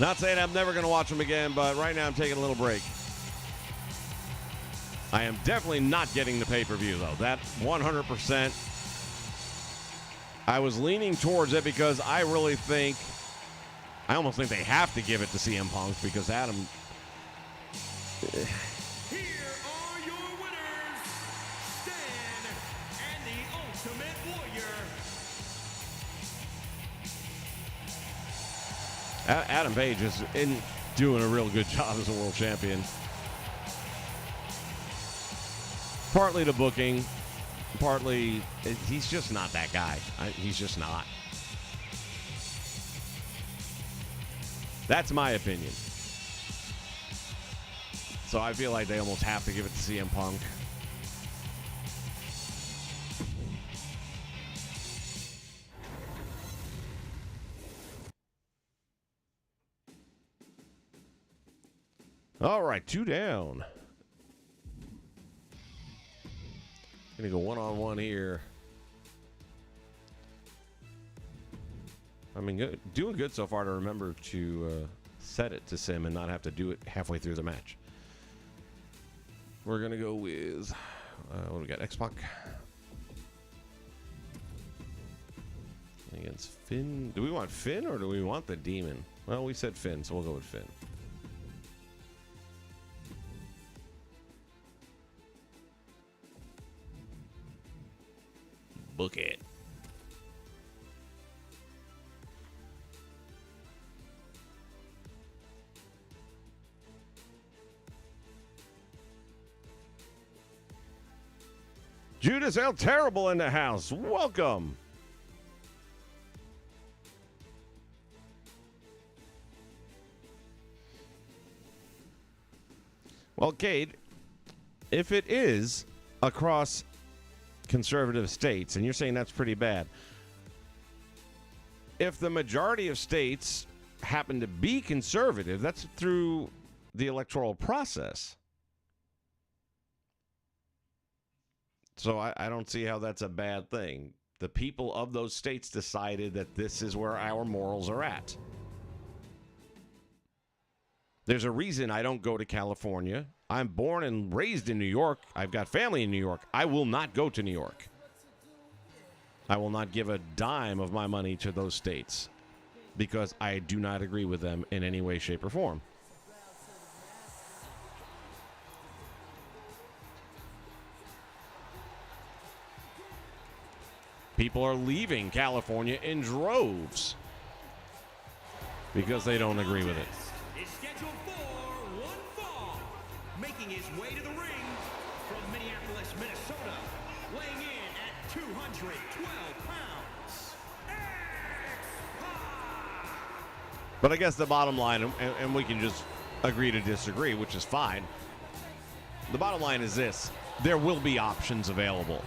Not saying I'm never going to watch them again, but right now I'm taking a little break. I am definitely not getting the pay-per-view, though. That 100%. I was leaning towards it because I almost think they have to give it to CM Punk because Adam. Here are your winners, Stan and the Ultimate Warrior. Adam Page is doing a real good job as a world champion. Partly the booking, partly he's just not that guy. He's just not. That's my opinion. So I feel like they almost have to give it to CM Punk. All right, 2 down. Gonna go one-on-one here. I mean, doing good so far to remember to set it to Sim and not have to do it halfway through the match. We're gonna go with what do we got? X-Pac against Finn. Do we want Finn or do we want the Demon? Well, we said Finn, so we'll go with Finn. Book it. Judas El Terrible in the house. Welcome. Well, Cade, if it is across conservative states, and you're saying that's pretty bad, if the majority of states happen to be conservative, that's through the electoral process. So I don't see how that's a bad thing. The people of those states decided that this is where our morals are at. There's a reason I don't go to California. I'm born and raised in New York. I've got family in New York. I will not go to New York. I will not give a dime of my money to those states because I do not agree with them in any way, shape, or form. People are leaving California in droves because they don't agree with it. Is scheduled for one fall, making his way to the ring from Minneapolis, Minnesota, weighing in at 212 pounds. X-Pac! But I guess the bottom line, and we can just agree to disagree, which is fine. The bottom line is this: there will be options available.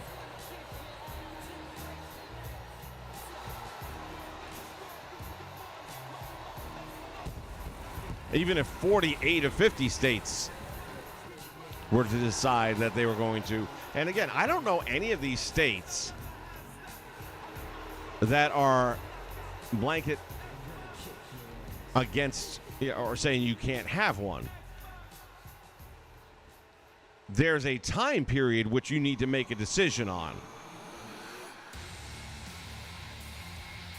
Even if 48 of 50 states were to decide that they were going to, and again, I don't know any of these states that are blanket against or saying you can't have one. There's a time period which you need to make a decision on.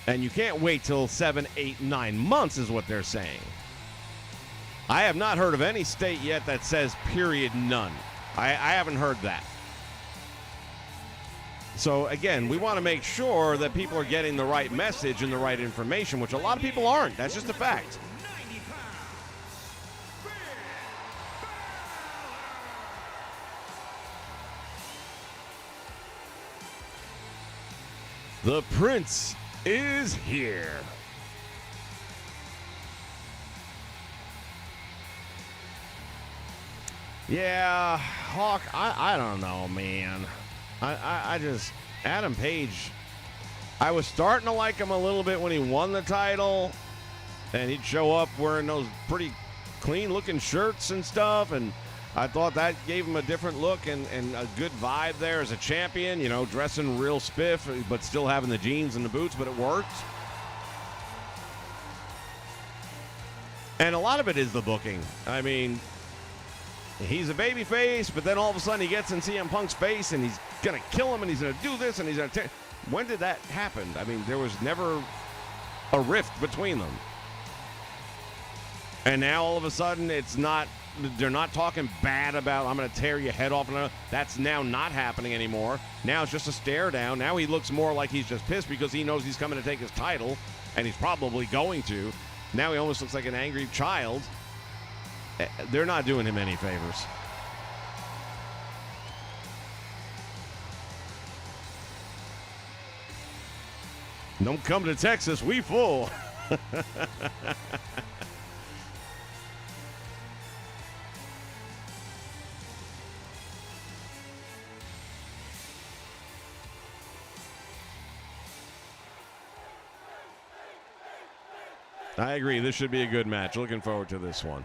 And you can't wait till 7, 8, 9 months is what they're saying. I have not heard of any state yet that says period none. I haven't heard that. So again, we want to make sure that people are getting the right message and the right information, which a lot of people aren't. That's just a fact. The Prince is here. Yeah, Hawk, I don't know, man. I just, Adam Page, I was starting to like him a little bit when he won the title, and he'd show up wearing those pretty clean-looking shirts and stuff, and I thought that gave him a different look and a good vibe there as a champion, you know, dressing real spiff, but still having the jeans and the boots, but it worked. And a lot of it is the booking. I mean, he's a baby face, but then all of a sudden he gets in CM Punk's face and he's going to kill him and he's going to do this and he's going to... When did that happen? I mean, there was never a rift between them. And now all of a sudden it's not... They're not talking bad about, I'm going to tear your head off. That's now not happening anymore. Now it's just a stare down. Now he looks more like he's just pissed because he knows he's coming to take his title, and he's probably going to. Now he almost looks like an angry child. They're not doing him any favors. Don't come to Texas, we full. I agree. This should be a good match. Looking forward to this one.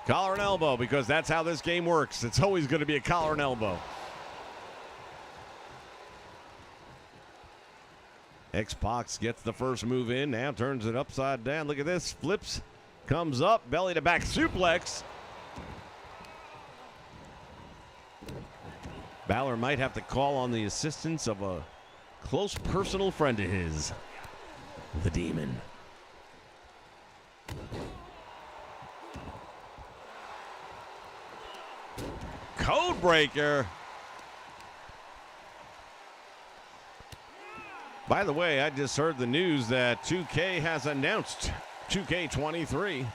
Collar and elbow, because that's how this game works. It's always going to be a collar and elbow. X-Pac gets the first move in. Now turns it upside down. Look at this. Flips. Comes up. Belly to back suplex. Balor might have to call on the assistance of a close personal friend of his, the Demon. Codebreaker. By the way, I just heard the news that 2K has announced 2K23.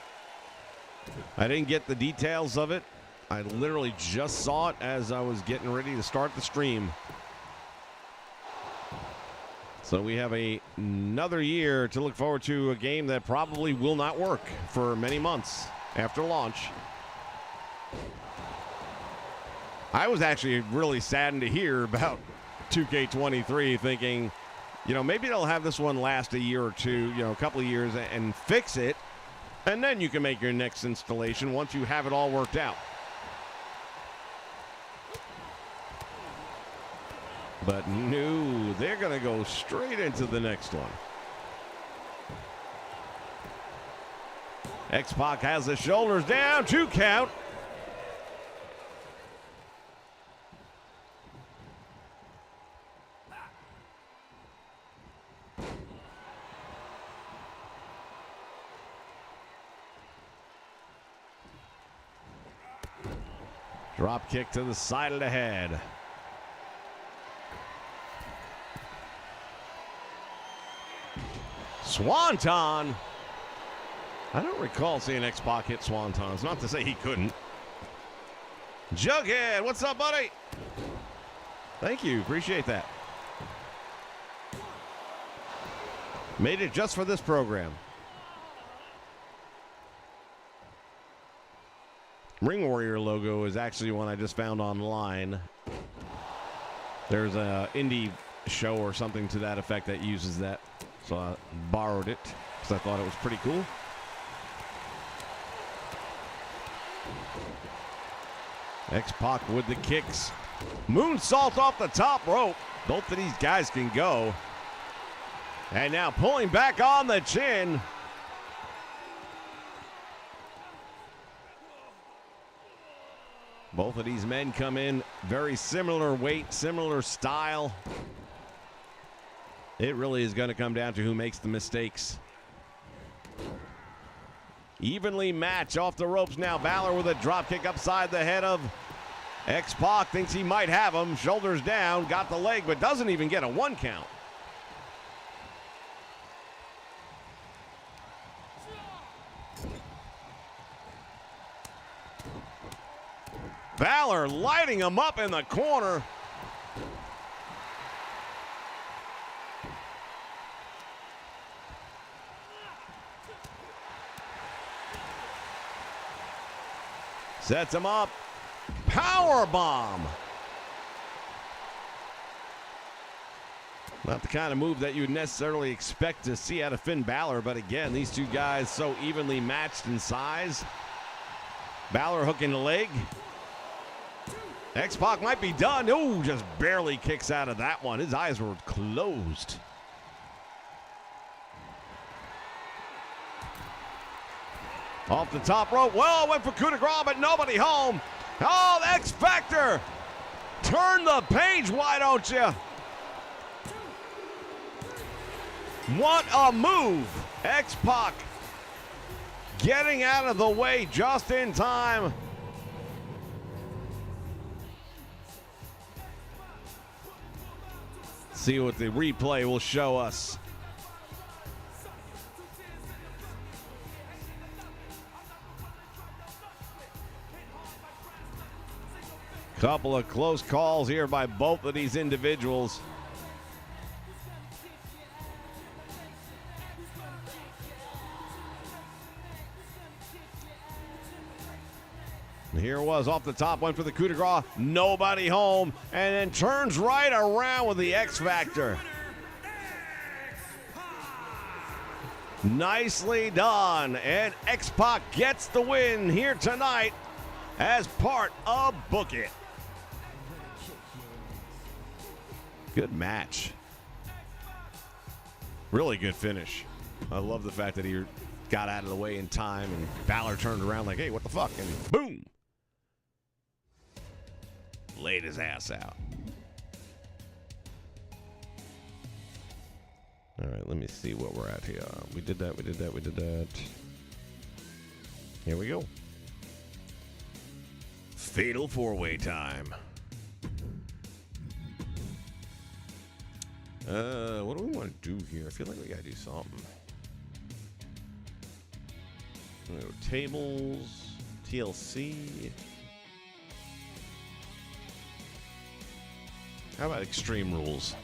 I didn't get the details of it. I literally just saw it as I was getting ready to start the stream. So we have another year to look forward to a game that probably will not work for many months after launch. I was actually really saddened to hear about 2K23, thinking, you know, maybe they'll have this one last a year or two, you know, a couple of years and fix it, and then you can make your next installation once you have it all worked out. But no, they're going to go straight into the next one. X-Pac has the shoulders down, 2 count. Drop kick to the side of the head. Swanton. I don't recall seeing X-Pac hit Swantons. Not to say he couldn't. Jughead, what's up, buddy? Thank you. Appreciate that. Made it just for this program. Ring Warrior logo is actually one I just found online. There's a indie show or something to that effect that uses that. So I borrowed it because I thought it was pretty cool. X-Pac with the kicks. Moonsault off the top rope. Both of these guys can go. And now pulling back on the chin. Both of these men come in very similar weight, similar style. It really is going to come down to who makes the mistakes. Evenly matched off the ropes now. Balor with a drop kick upside the head of X-Pac. Thinks he might have him. Shoulders down. Got the leg, but doesn't even get a 1 count. Balor lighting him up in the corner. Sets him up. Power bomb. Not the kind of move that you'd necessarily expect to see out of Finn Balor, but again, these two guys so evenly matched in size. Balor hooking the leg. X-Pac might be done. Oh, just barely kicks out of that one. His eyes were closed. Off the top rope. Well, went for coup de grace, but nobody home. Oh, the X Factor. Turn the page, why don't you? What a move. X-Pac getting out of the way just in time. See what the replay will show us. Couple of close calls here by both of these individuals. Here it was off the top, went for the coup de grace, nobody home, and then turns right around with the X Factor. Nicely done, and X-Pac gets the win here tonight as part of Book It. Good match. Really good finish. I love the fact that he got out of the way in time and Balor turned around like, hey, what the fuck? And boom. Laid his ass out. All right, let me see what we're at here. We did that. Here we go. Fatal four-way time. What do we want to do here? I feel like we gotta do something. Tables, TLC. How about Extreme Rules?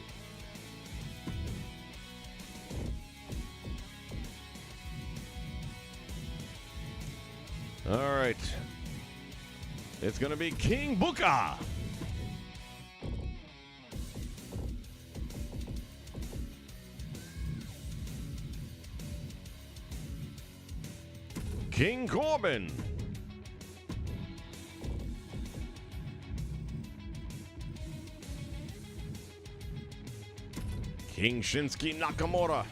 All right. It's going to be King Booker. King Corbin. King Shinsuke Nakamura.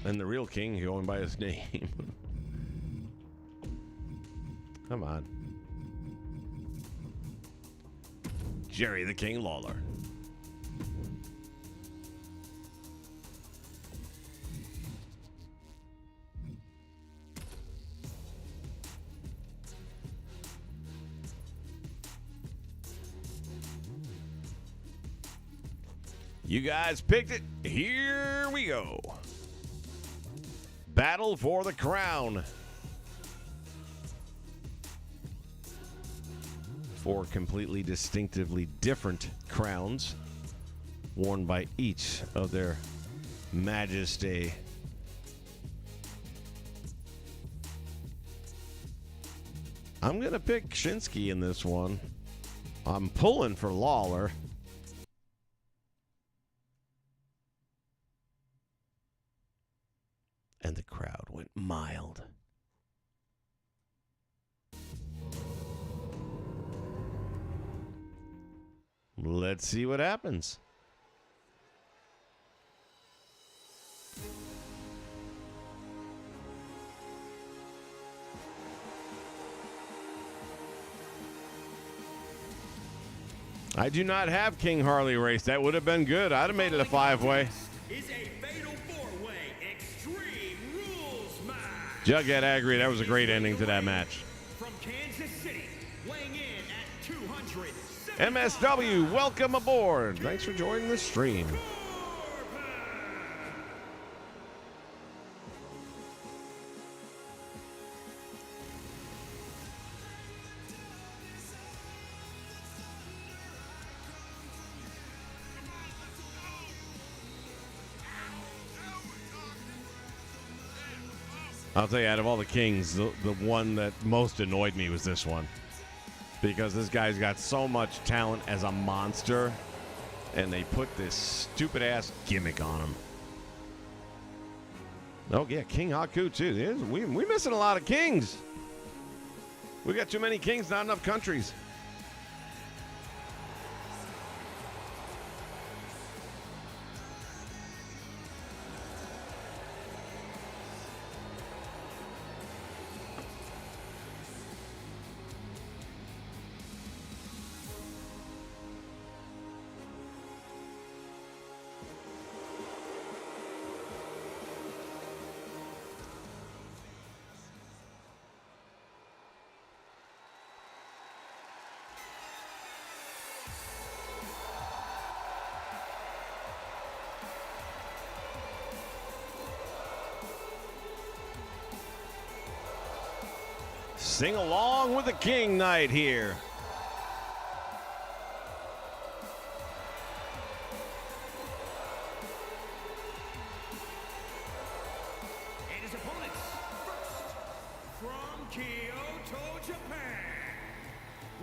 And the real king going by his name. Come on. Jerry the King Lawler. You guys picked it. Here we go. Battle for the crown. 4 completely distinctively different crowns worn by each of their majesty. I'm going to pick Shinsuke in this one. I'm pulling for Lawler. And the crowd went mild. Let's see what happens. I do not have King Harley race. That would have been good. I'd have made it a 5-way. Jughead, I agree. That was a great ending to that match. From Kansas City, weighing in at 200. MSW, welcome aboard. Thanks for joining the stream. I'll tell you, out of all the Kings, the one that most annoyed me was this one. Because this guy's got so much talent as a monster, and they put this stupid-ass gimmick on him. Oh, yeah, King Haku, too. We're missing a lot of Kings. We got too many Kings, not enough countries. sing along with the King night here. And his opponents, first, from Kyoto, Japan,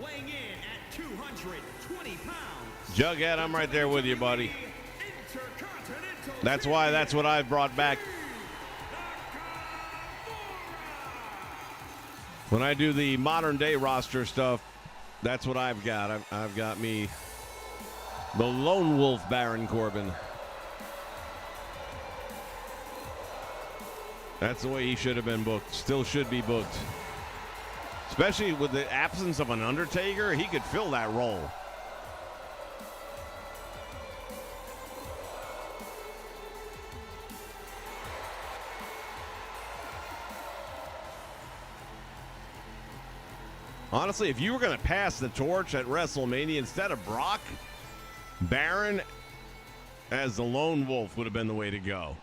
weighing in at 220 pounds. Jughead, I'm right there with you, buddy. That's why that's what I've brought back. When I do the modern day roster stuff, that's what I've got. I've got me the Lone Wolf Baron Corbin. That's the way he should have been booked. Still should be booked. Especially with the absence of an Undertaker, he could fill that role. Honestly, if you were going to pass the torch at WrestleMania instead of Brock, Baron as the Lone Wolf would have been the way to go.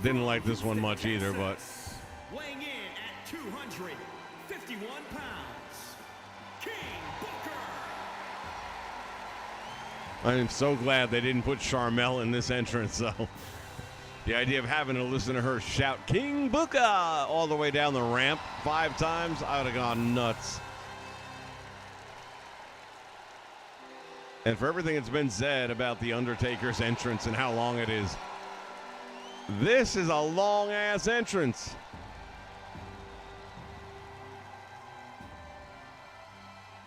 Didn't like this one much either, but weighing in at 251 pounds, King Booker. I am so glad they didn't put Charmel in this entrance, though. The idea of having to listen to her shout King Booker all the way down the ramp 5 times, I would have gone nuts. And for everything that's been said about The Undertaker's entrance and how long it is, this is a long-ass entrance.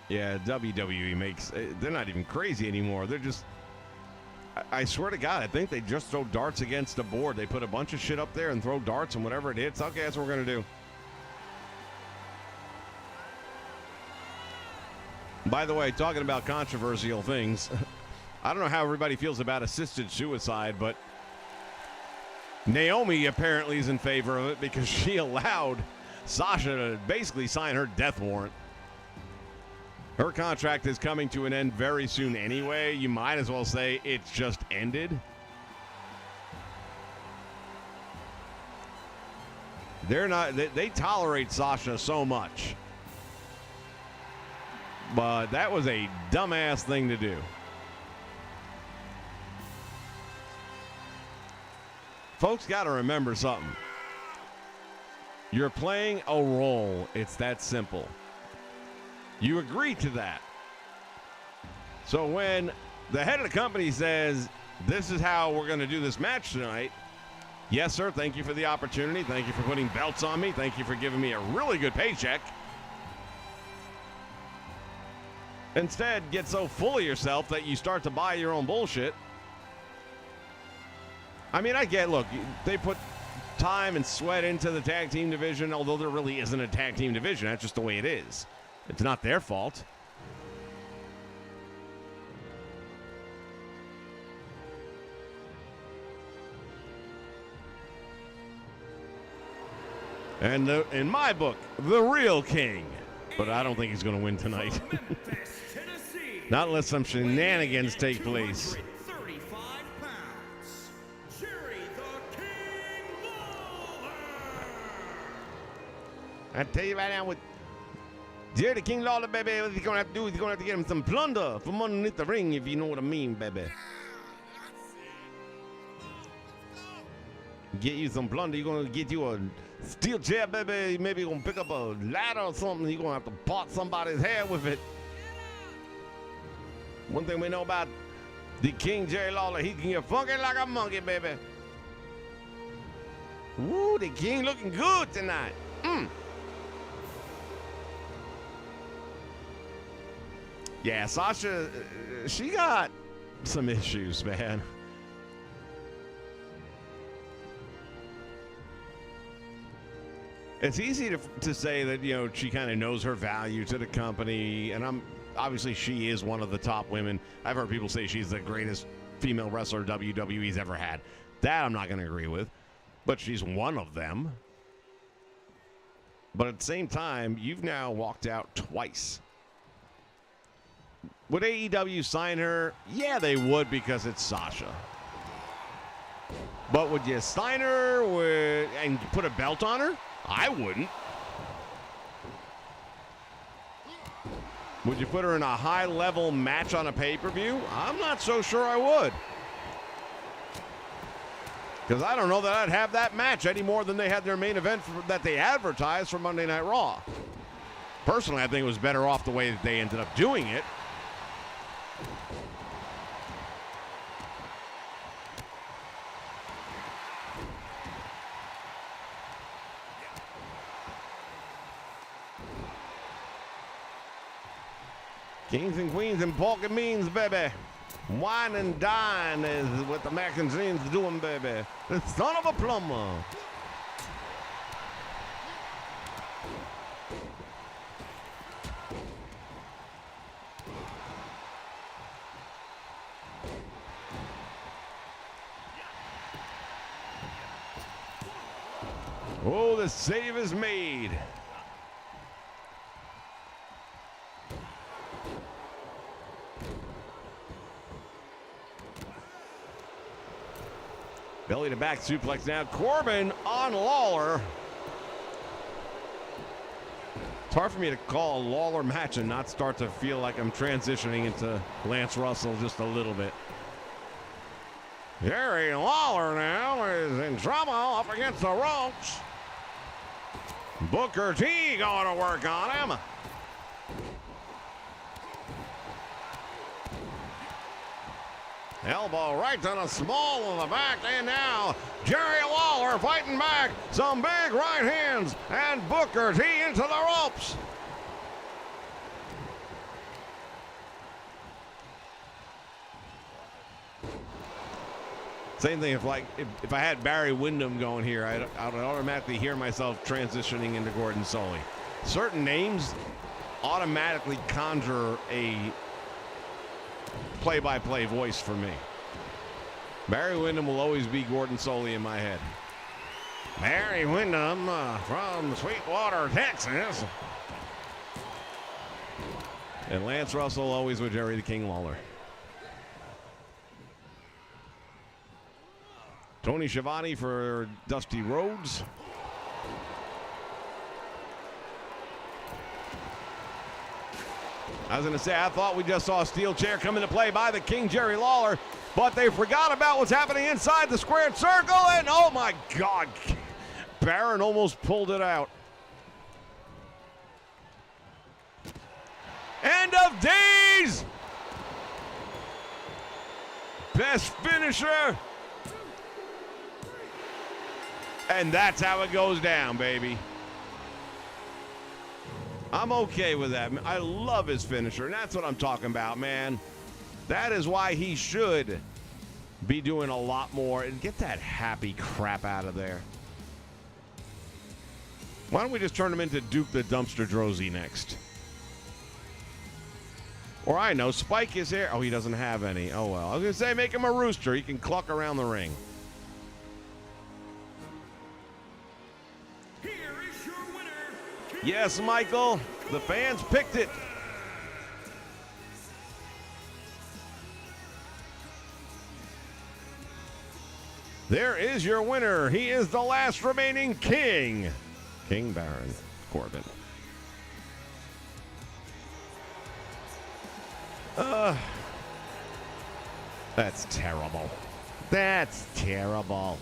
Yeah, WWE makes, they're not even crazy anymore. They're just, I swear to God, I think they just throw darts against the board. They put a bunch of shit up there and throw darts, and whatever it hits, okay, that's what we're going to do. By the way, talking about controversial things, I don't know how everybody feels about assisted suicide, but Naomi apparently is in favor of it because she allowed Sasha to basically sign her death warrant. Her contract is coming to an end very soon anyway. You might as well say it's just ended. They tolerate Sasha so much. But that was a dumbass thing to do. Folks got to remember something. You're playing a role. It's that simple. You agree to that. So when the head of the company says, this is how we're going to do this match tonight, yes, sir, thank you for the opportunity. Thank you for putting belts on me. Thank you for giving me a really good paycheck. Instead, get so full of yourself that you start to buy your own bullshit. I mean, I get, look, they put time and sweat into the tag team division, although there really isn't a tag team division. That's just the way it is. It's not their fault. And in my book, the real king. But I don't think he's going to win tonight. Not unless some shenanigans take place. I tell you right now, with Jerry the King Lawler, baby, what he's going to have to do is he's going to have to get him some plunder from underneath the ring, if you know what I mean, baby. Get you some plunder. You're going to get you a steel chair, baby. Maybe you're going to pick up a ladder or something. You're going to have to part somebody's hair with it. One thing we know about the King Jerry Lawler, he can get funky like a monkey, baby. Woo, the King looking good tonight. Yeah, Sasha, she got some issues, man. It's easy to say that, you know, she kind of knows her value to the company, and obviously she is one of the top women. I've heard people say she's the greatest female wrestler WWE's ever had. That I'm not going to agree with, but she's one of them. But at the same time, you've now walked out twice. Would AEW sign her? Yeah, they would because it's Sasha. But would you sign her and put a belt on her? I wouldn't. Would you put her in a high-level match on a pay-per-view? I'm not so sure I would. Because I don't know that I'd have that match any more than they had their main event that they advertised for Monday Night Raw. Personally, I think it was better off the way that they ended up doing it. Kings and queens and pork and beans, baby. Wine and dine is what the Mackenzians doing, baby. The son of a plumber. Oh, the save is made. Belly to back suplex now. Corbin on Lawler. It's hard for me to call a Lawler match and not start to feel like I'm transitioning into Lance Russell just a little bit. Jerry Lawler now is in trouble up against the ropes. Booker T going to work on him. Elbow right to the small of the back, and now Jerry Lawler fighting back. Some big right hands, and Booker T into the ropes. Same thing if I had Barry Windham going here, I would automatically hear myself transitioning into Gordon Solie. Certain names automatically conjure a play-by-play voice for me. Barry Windham will always be Gordon Solie in my head. Barry Windham from Sweetwater, Texas. And Lance Russell always with Jerry the King Lawler. Tony Schiavone for Dusty Rhodes. I was going to say, I thought we just saw a steel chair come into play by the King, Jerry Lawler, but they forgot about what's happening inside the squared circle, and oh my God, Baron almost pulled it out. End of days! Best finisher. And that's how it goes down, baby. I'm okay with that. I love his finisher, and that's what I'm talking about, man. That is why he should be doing a lot more. And get that happy crap out of there. Why don't we just turn him into Duke the Dumpster Drozy next? Or I know, spike his hair. Oh, he doesn't have any. Oh, well. I was going to say, make him a rooster. He can cluck around the ring. Yes, Michael, the fans picked it. There is your winner. He is the last remaining king. King Baron Corbin. That's terrible. That's terrible.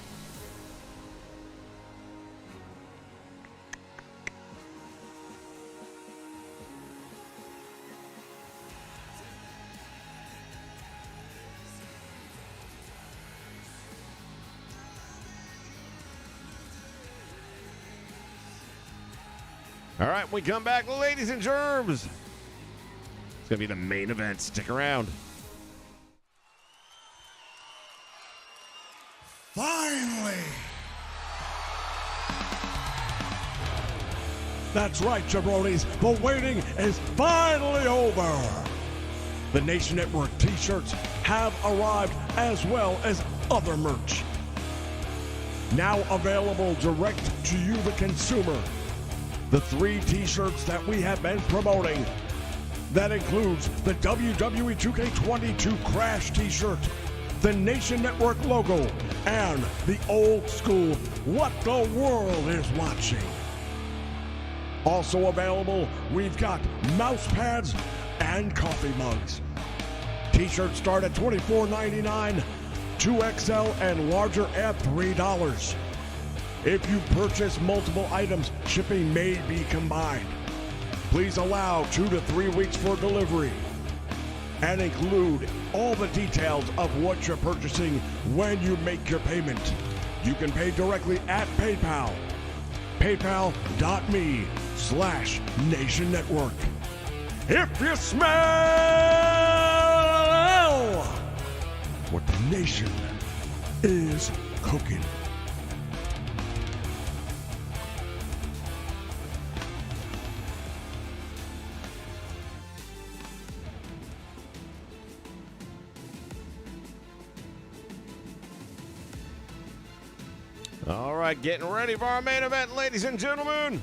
All right, we come back, ladies and germs. It's going to be the main event. Stick around. Finally! That's right, jabronis. The waiting is finally over. The Nation Network t-shirts have arrived, as well as other merch. Now available direct to you, the consumer. The 3 t-shirts that we have been promoting That includes the WWE2K22 Crash t-shirt, the Nation Network logo, and the old school What the World is Watching. Also available, we've got mouse pads and coffee mugs. T-shirts start at $24.99, 2XL and larger at $3. If you purchase multiple items, shipping may be combined. Please allow 2 to 3 weeks for delivery and include all the details of what you're purchasing when you make your payment. You can pay directly at PayPal. PayPal.me/Nation Network. If you smell what the nation is cooking. All right, getting ready for our main event, ladies and gentlemen.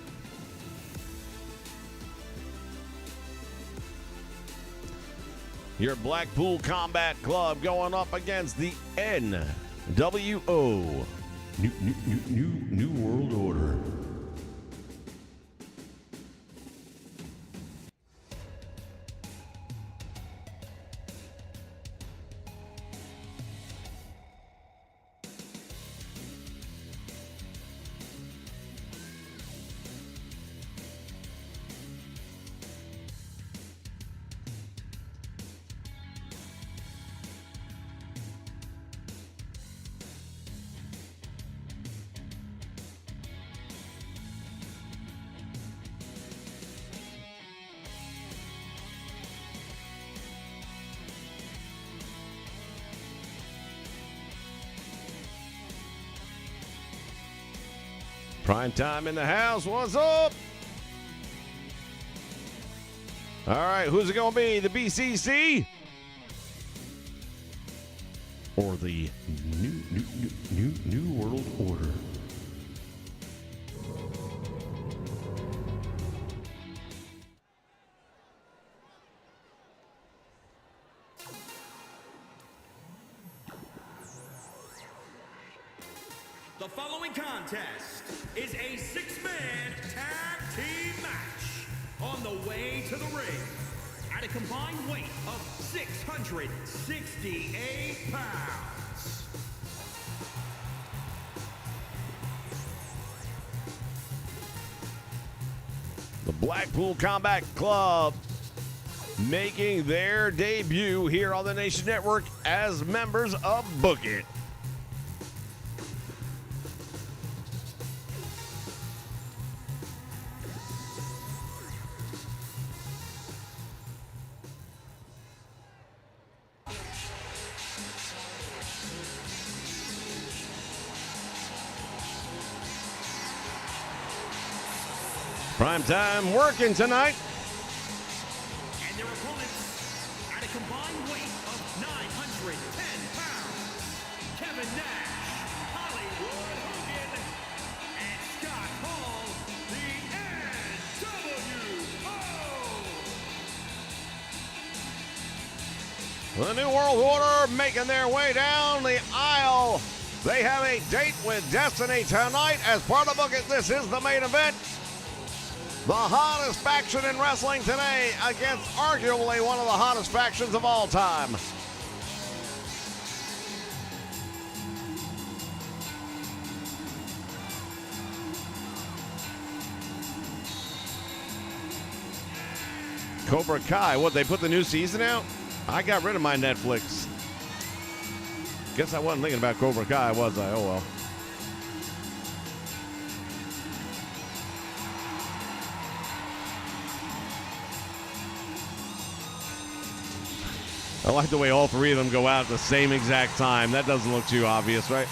Your Blackpool Combat Club going up against the NWO, New World Order. Prime time in the house. What's up? All right, who's it going to be? The BCC or the New World Order? The following contest is a 6-man tag team match on the way to the ring at a combined weight of 668 pounds. The Blackpool Combat Club making their debut here on the Nation Network as members of Book It. Prime time working tonight. And their opponents at a combined weight of 910 pounds, Kevin Nash, Hollywood Hogan, and Scott Hall, the NWO. The New World Order making their way down the aisle. They have a date with Destiny tonight as part of Book It. This is the main event. The hottest faction in wrestling today against arguably one of the hottest factions of all time. Cobra Kai, what, they put the new season out? I got rid of my Netflix. Guess I wasn't thinking about Cobra Kai, was I? Oh well. I like the way all three of them go out at the same exact time. That doesn't look too obvious, right?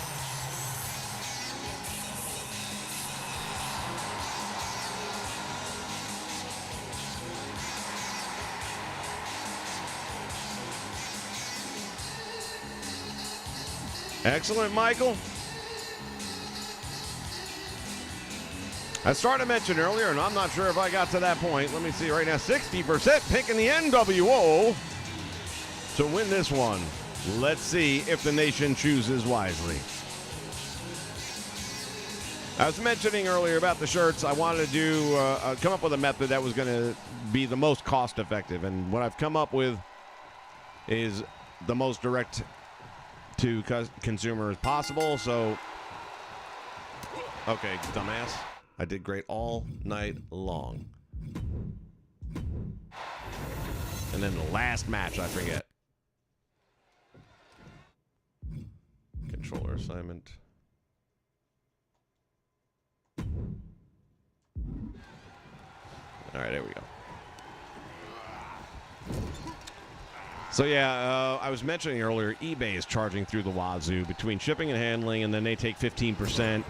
Excellent, Michael. I started to mention earlier, and I'm not sure if I got to that point. Let me see right now. 60% picking the NWO to win this one. Let's see if the nation chooses wisely. I was mentioning earlier about the shirts. I wanted to do come up with a method that was going to be the most cost effective. And what I've come up with is the most direct to consumer as possible. So, okay, dumbass. I did great all night long. And then the last match, I forget. Controller assignment. All right, there we go. So yeah, I was mentioning earlier, eBay is charging through the wazoo between shipping and handling, and then they take 15%.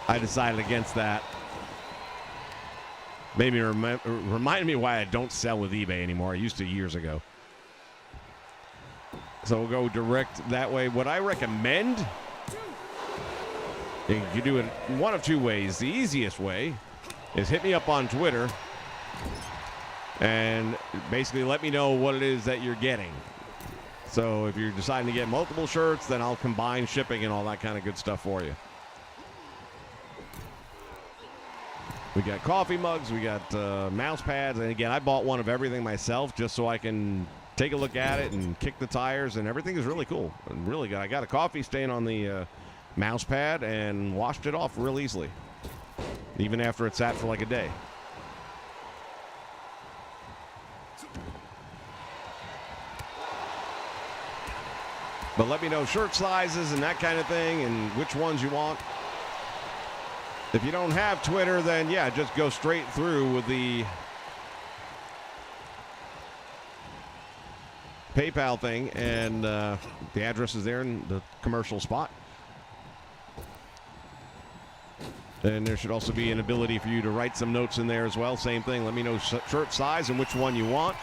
I decided against that. Maybe reminded me why I don't sell with eBay anymore. I used to years ago. So we'll go direct that way. What I recommend, you can do it one of two ways. The easiest way is hit me up on Twitter and basically let me know what it is that you're getting. So if you're deciding to get multiple shirts, then I'll combine shipping and all that kind of good stuff for you. We got coffee mugs, we got mouse pads, and again, I bought one of everything myself just so I can take a look at it and kick the tires, and everything is really cool and really good. I got a coffee stain on the mouse pad and washed it off real easily, even after it sat for like a day. But let me know shirt sizes and that kind of thing and which ones you want. If you don't have Twitter, then yeah, just go straight through with the PayPal thing, and the address is there in the commercial spot. And there should also be an ability for you to write some notes in there as well. Same thing. Let me know shirt size and which one you want.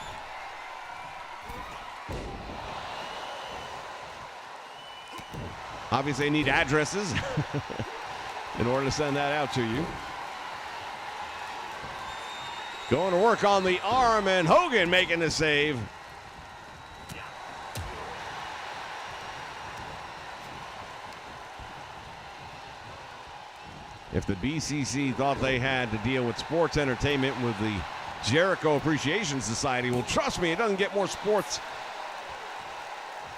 Obviously, I need addresses in order to send that out to you. Going to work on the arm, and Hogan making the save. If the BCC thought they had to deal with sports entertainment with the Jericho Appreciation Society, well, trust me, it doesn't get more sports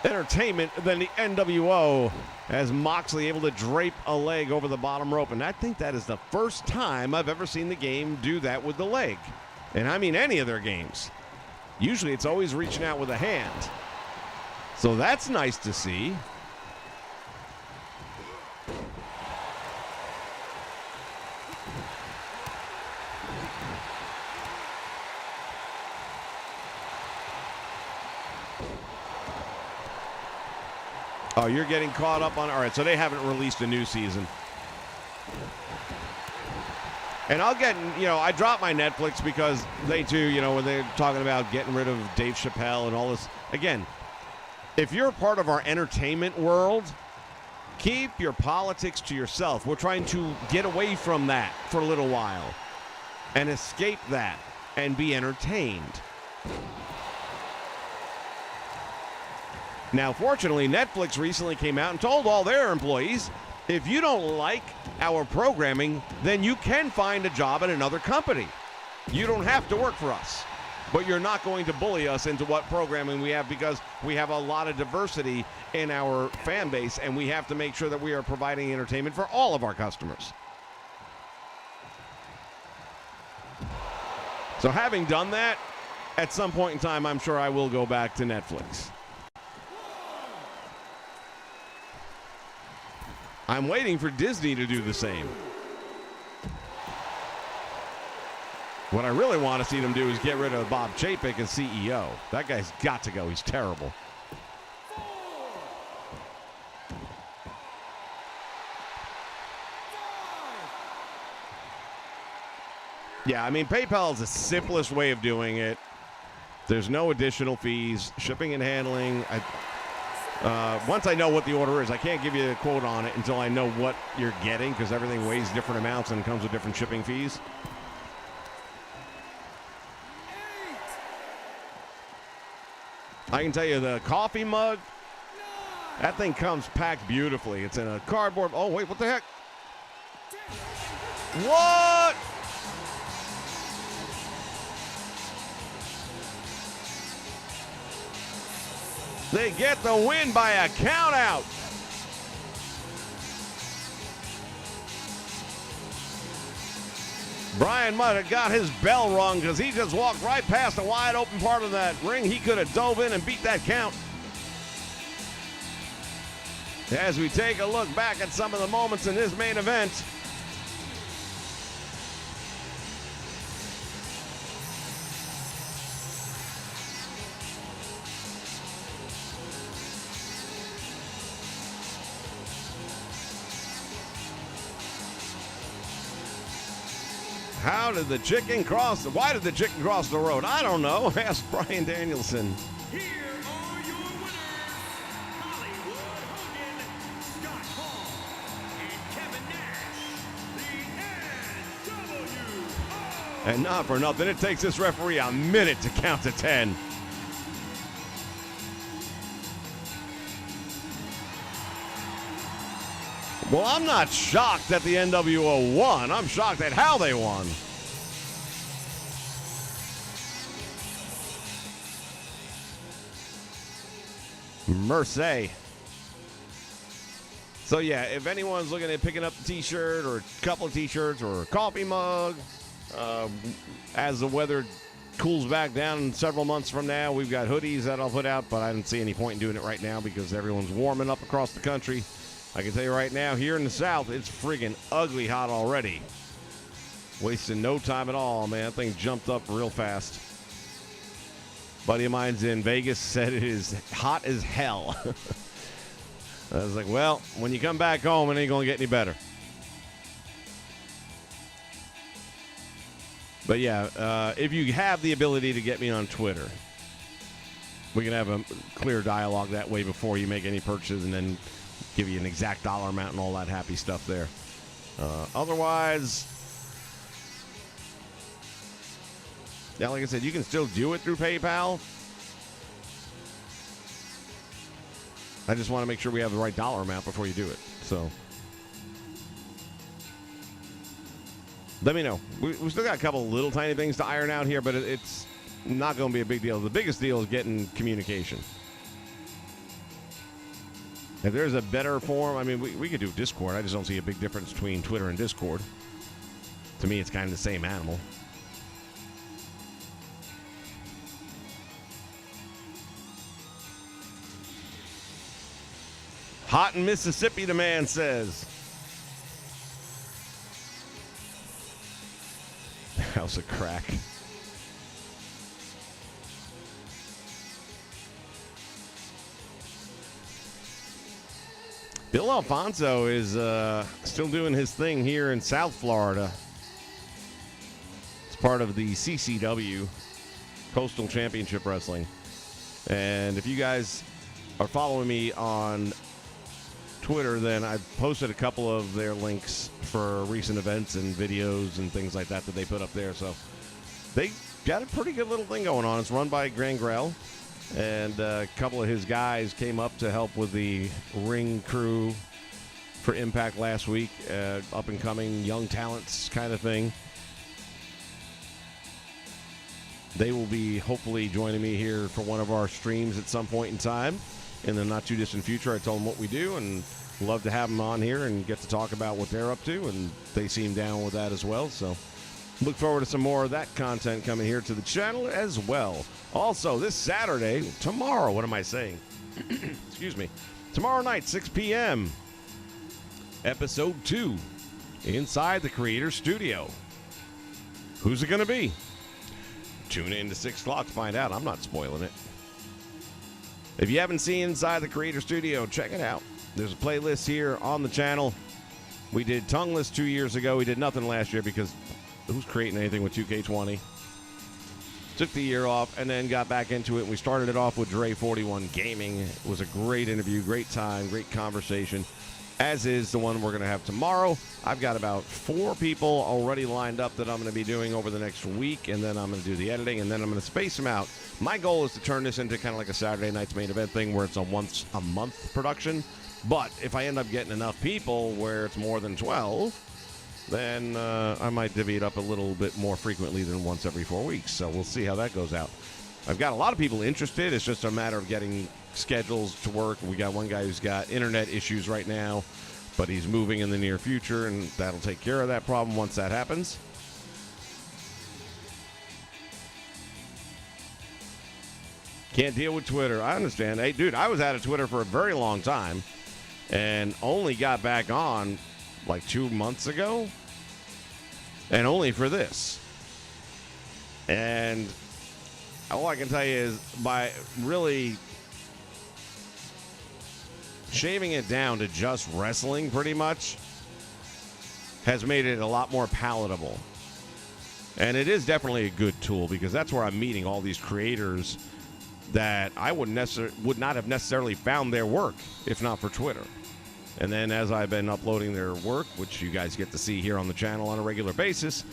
entertainment than the NWO, as Moxley able to drape a leg over the bottom rope. And I think that is the first time I've ever seen the game do that with the leg. And I mean any of their games. Usually it's always reaching out with a hand. So that's nice to see. Oh, you're getting caught up on... All right, so they haven't released a new season. And I'll get... You know, I dropped my Netflix because they too, you know, when they're talking about getting rid of Dave Chappelle and all this. Again, if you're part of our entertainment world, keep your politics to yourself. We're trying to get away from that for a little while and escape that and be entertained. Now, fortunately, Netflix recently came out and told all their employees, if you don't like our programming, then you can find a job at another company. You don't have to work for us, but you're not going to bully us into what programming we have, because we have a lot of diversity in our fan base, and we have to make sure that we are providing entertainment for all of our customers. So having done that, at some point in time, I'm sure I will go back to Netflix. I'm waiting for Disney to do the same. What I really want to see them do is get rid of Bob Chapek as CEO. That guy's got to go. He's terrible. Yeah, I mean, PayPal is the simplest way of doing it. There's no additional fees. Shipping and handling. Once I know what the order is, I can't give you a quote on it until I know what you're getting because everything weighs different amounts and comes with different shipping fees. I can tell you the coffee mug, that thing comes packed beautifully. It's in a cardboard. Oh, wait, what the heck? What? They get the win by a count out. Brian might have got his bell rung because he just walked right past the wide open part of that ring. He could have dove in and beat that count. As we take a look back at some of the moments in this main event. How did the chicken cross? Why did the chicken cross the road? I don't know. Ask Brian Danielson. Here are your winners, Hollywood Hogan, Scott Hall, and Kevin Nash, the NWO. And not for nothing, it takes this referee a minute to count to 10. Well, I'm not shocked that the NWO won. I'm shocked at how they won. Mercy. So, yeah, if anyone's looking at picking up a T-shirt or a couple of T-shirts or a coffee mug, as the weather cools back down several months from now, we've got hoodies that I'll put out, but I don't see any point in doing it right now because everyone's warming up across the country. I can tell you right now, here in the South, it's friggin' ugly hot already. Wasting no time at all, man. That thing jumped up real fast. Buddy of mine's in Vegas said it is hot as hell. I was like, well, when you come back home, it ain't going to get any better. But yeah, if you have the ability to get me on Twitter, we can have a clear dialogue that way before you make any purchases and then give you an exact dollar amount and all that happy stuff there. Otherwise, yeah, like I said, you can still do it through PayPal. I just want to make sure we have the right dollar amount before you do it. So let me know. We still got a couple little tiny things to iron out here, but it's not going to be a big deal. The biggest deal is getting communication. If there's a better form, I mean, we could do Discord. I just don't see a big difference between Twitter and Discord. To me, it's kind of the same animal. Hot in Mississippi, the man says. House of Crack. Bill Alfonso is still doing his thing here in South Florida. It's part of the CCW, Coastal Championship Wrestling. And if you guys are following me on Twitter, then I've posted a couple of their links for recent events and videos and things like that they put up there. So they got a pretty good little thing going on. It's run by Gangrel. And a couple of his guys came up to help with the ring crew for Impact last week. Up-and-coming young talents kind of thing. They will be hopefully joining me here for one of our streams at some point in time in the not-too-distant future. I told them what we do and love to have them on here and get to talk about what they're up to, and they seem down with that as well. So look forward to some more of that content coming here to the channel as well. Also, this Saturday, tomorrow, what am I saying? Excuse me. Tomorrow night, 6 p.m., Episode 2, Inside the Creator Studio. Who's it going to be? Tune in to 6 o'clock to find out. I'm not spoiling it. If you haven't seen Inside the Creator Studio, check it out. There's a playlist here on the channel. We did Tongueless 2 years ago. We did nothing last year because who's creating anything with 2K20? took the year off, and then got back into it. And we started it off with Dre41 Gaming. It was a great interview, great time, great conversation, as is the one we're going to have tomorrow. I've got about 4 people already lined up that I'm going to be doing over the next week, and then I'm going to do the editing, and then I'm going to space them out. My goal is to turn this into kind of like a Saturday night's main event thing where it's a once-a-month production. But if I end up getting enough people where it's more than 12, then I might divvy it up a little bit more frequently than once every 4 weeks. So we'll see how that goes out. I've got a lot of people interested. It's just a matter of getting schedules to work. We got one guy who's got internet issues right now, but he's moving in the near future, and that'll take care of that problem once that happens. Can't deal with Twitter. I understand. Hey, dude, I was out of Twitter for a very long time and only got back on like 2 months ago, and only for this. And all I can tell you is by really shaving it down to just wrestling pretty much has made it a lot more palatable. And it is definitely a good tool because that's where I'm meeting all these creators that I would not have necessarily found their work if not for Twitter. And then as I've been uploading their work, which you guys get to see here on the channel on a regular basis,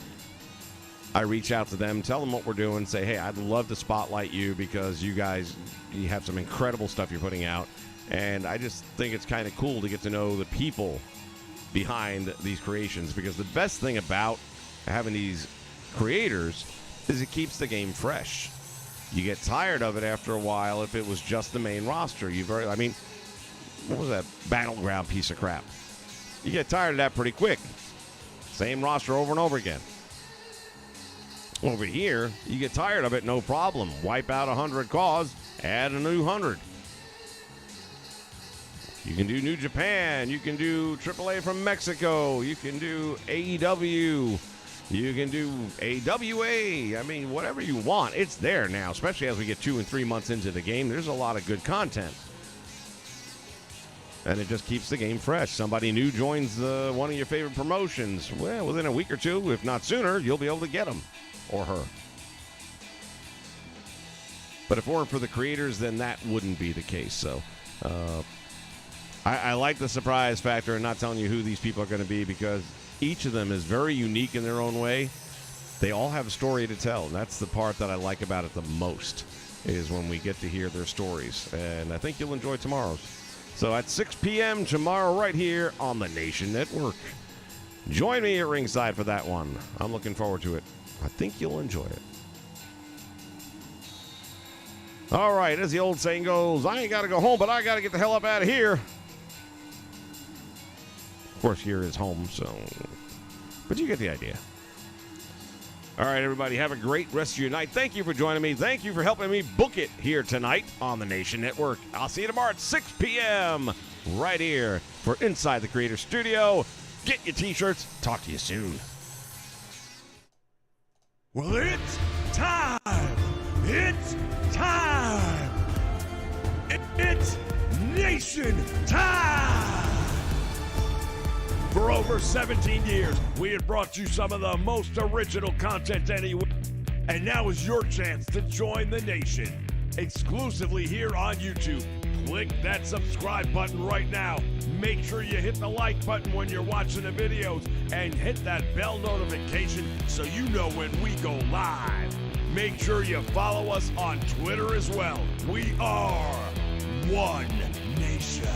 I reach out to them, tell them what we're doing, say, hey, I'd love to spotlight you because you have some incredible stuff you're putting out. And I just think it's kind of cool to get to know the people behind these creations, because the best thing about having these creators is it keeps the game fresh. You get tired of it after a while if it was just the main roster. What was that Battleground piece of crap? You get tired of that pretty quick. Same roster over and over again. Over here, you get tired of it, no problem. Wipe out 100 cause, add a new 100. You can do New Japan. You can do AAA from Mexico. You can do AEW. You can do AWA. I mean, whatever you want, it's there now, especially as we get 2 and 3 months into the game. There's a lot of good content. And it just keeps the game fresh. Somebody new joins one of your favorite promotions. Well, within a week or two, if not sooner, you'll be able to get him or her. But if it weren't for the creators, then that wouldn't be the case. So I like the surprise factor and not telling you who these people are going to be, because each of them is very unique in their own way. They all have a story to tell, and that's the part that I like about it the most, is when we get to hear their stories. And I think you'll enjoy tomorrow's. So at 6 p.m. tomorrow right here on the Nation Network. Join me at ringside for that one. I'm looking forward to it. I think you'll enjoy it. All right, as the old saying goes, I ain't got to go home, but I got to get the hell up out of here. Of course, here is home, so... But you get the idea. All right, everybody, have a great rest of your night. Thank you for joining me. Thank you for helping me book it here tonight on the Nation Network. I'll see you tomorrow at 6 p.m. right here for Inside the Creator Studio. Get your T-shirts. Talk to you soon. Well, it's time. It's time. It's Nation time. For over 17 years, we have brought you some of the most original content anywhere. And now is your chance to join the Nation. Exclusively here on YouTube. Click that subscribe button right now. Make sure you hit the like button when you're watching the videos. And hit that bell notification so you know when we go live. Make sure you follow us on Twitter as well. We are One Nation.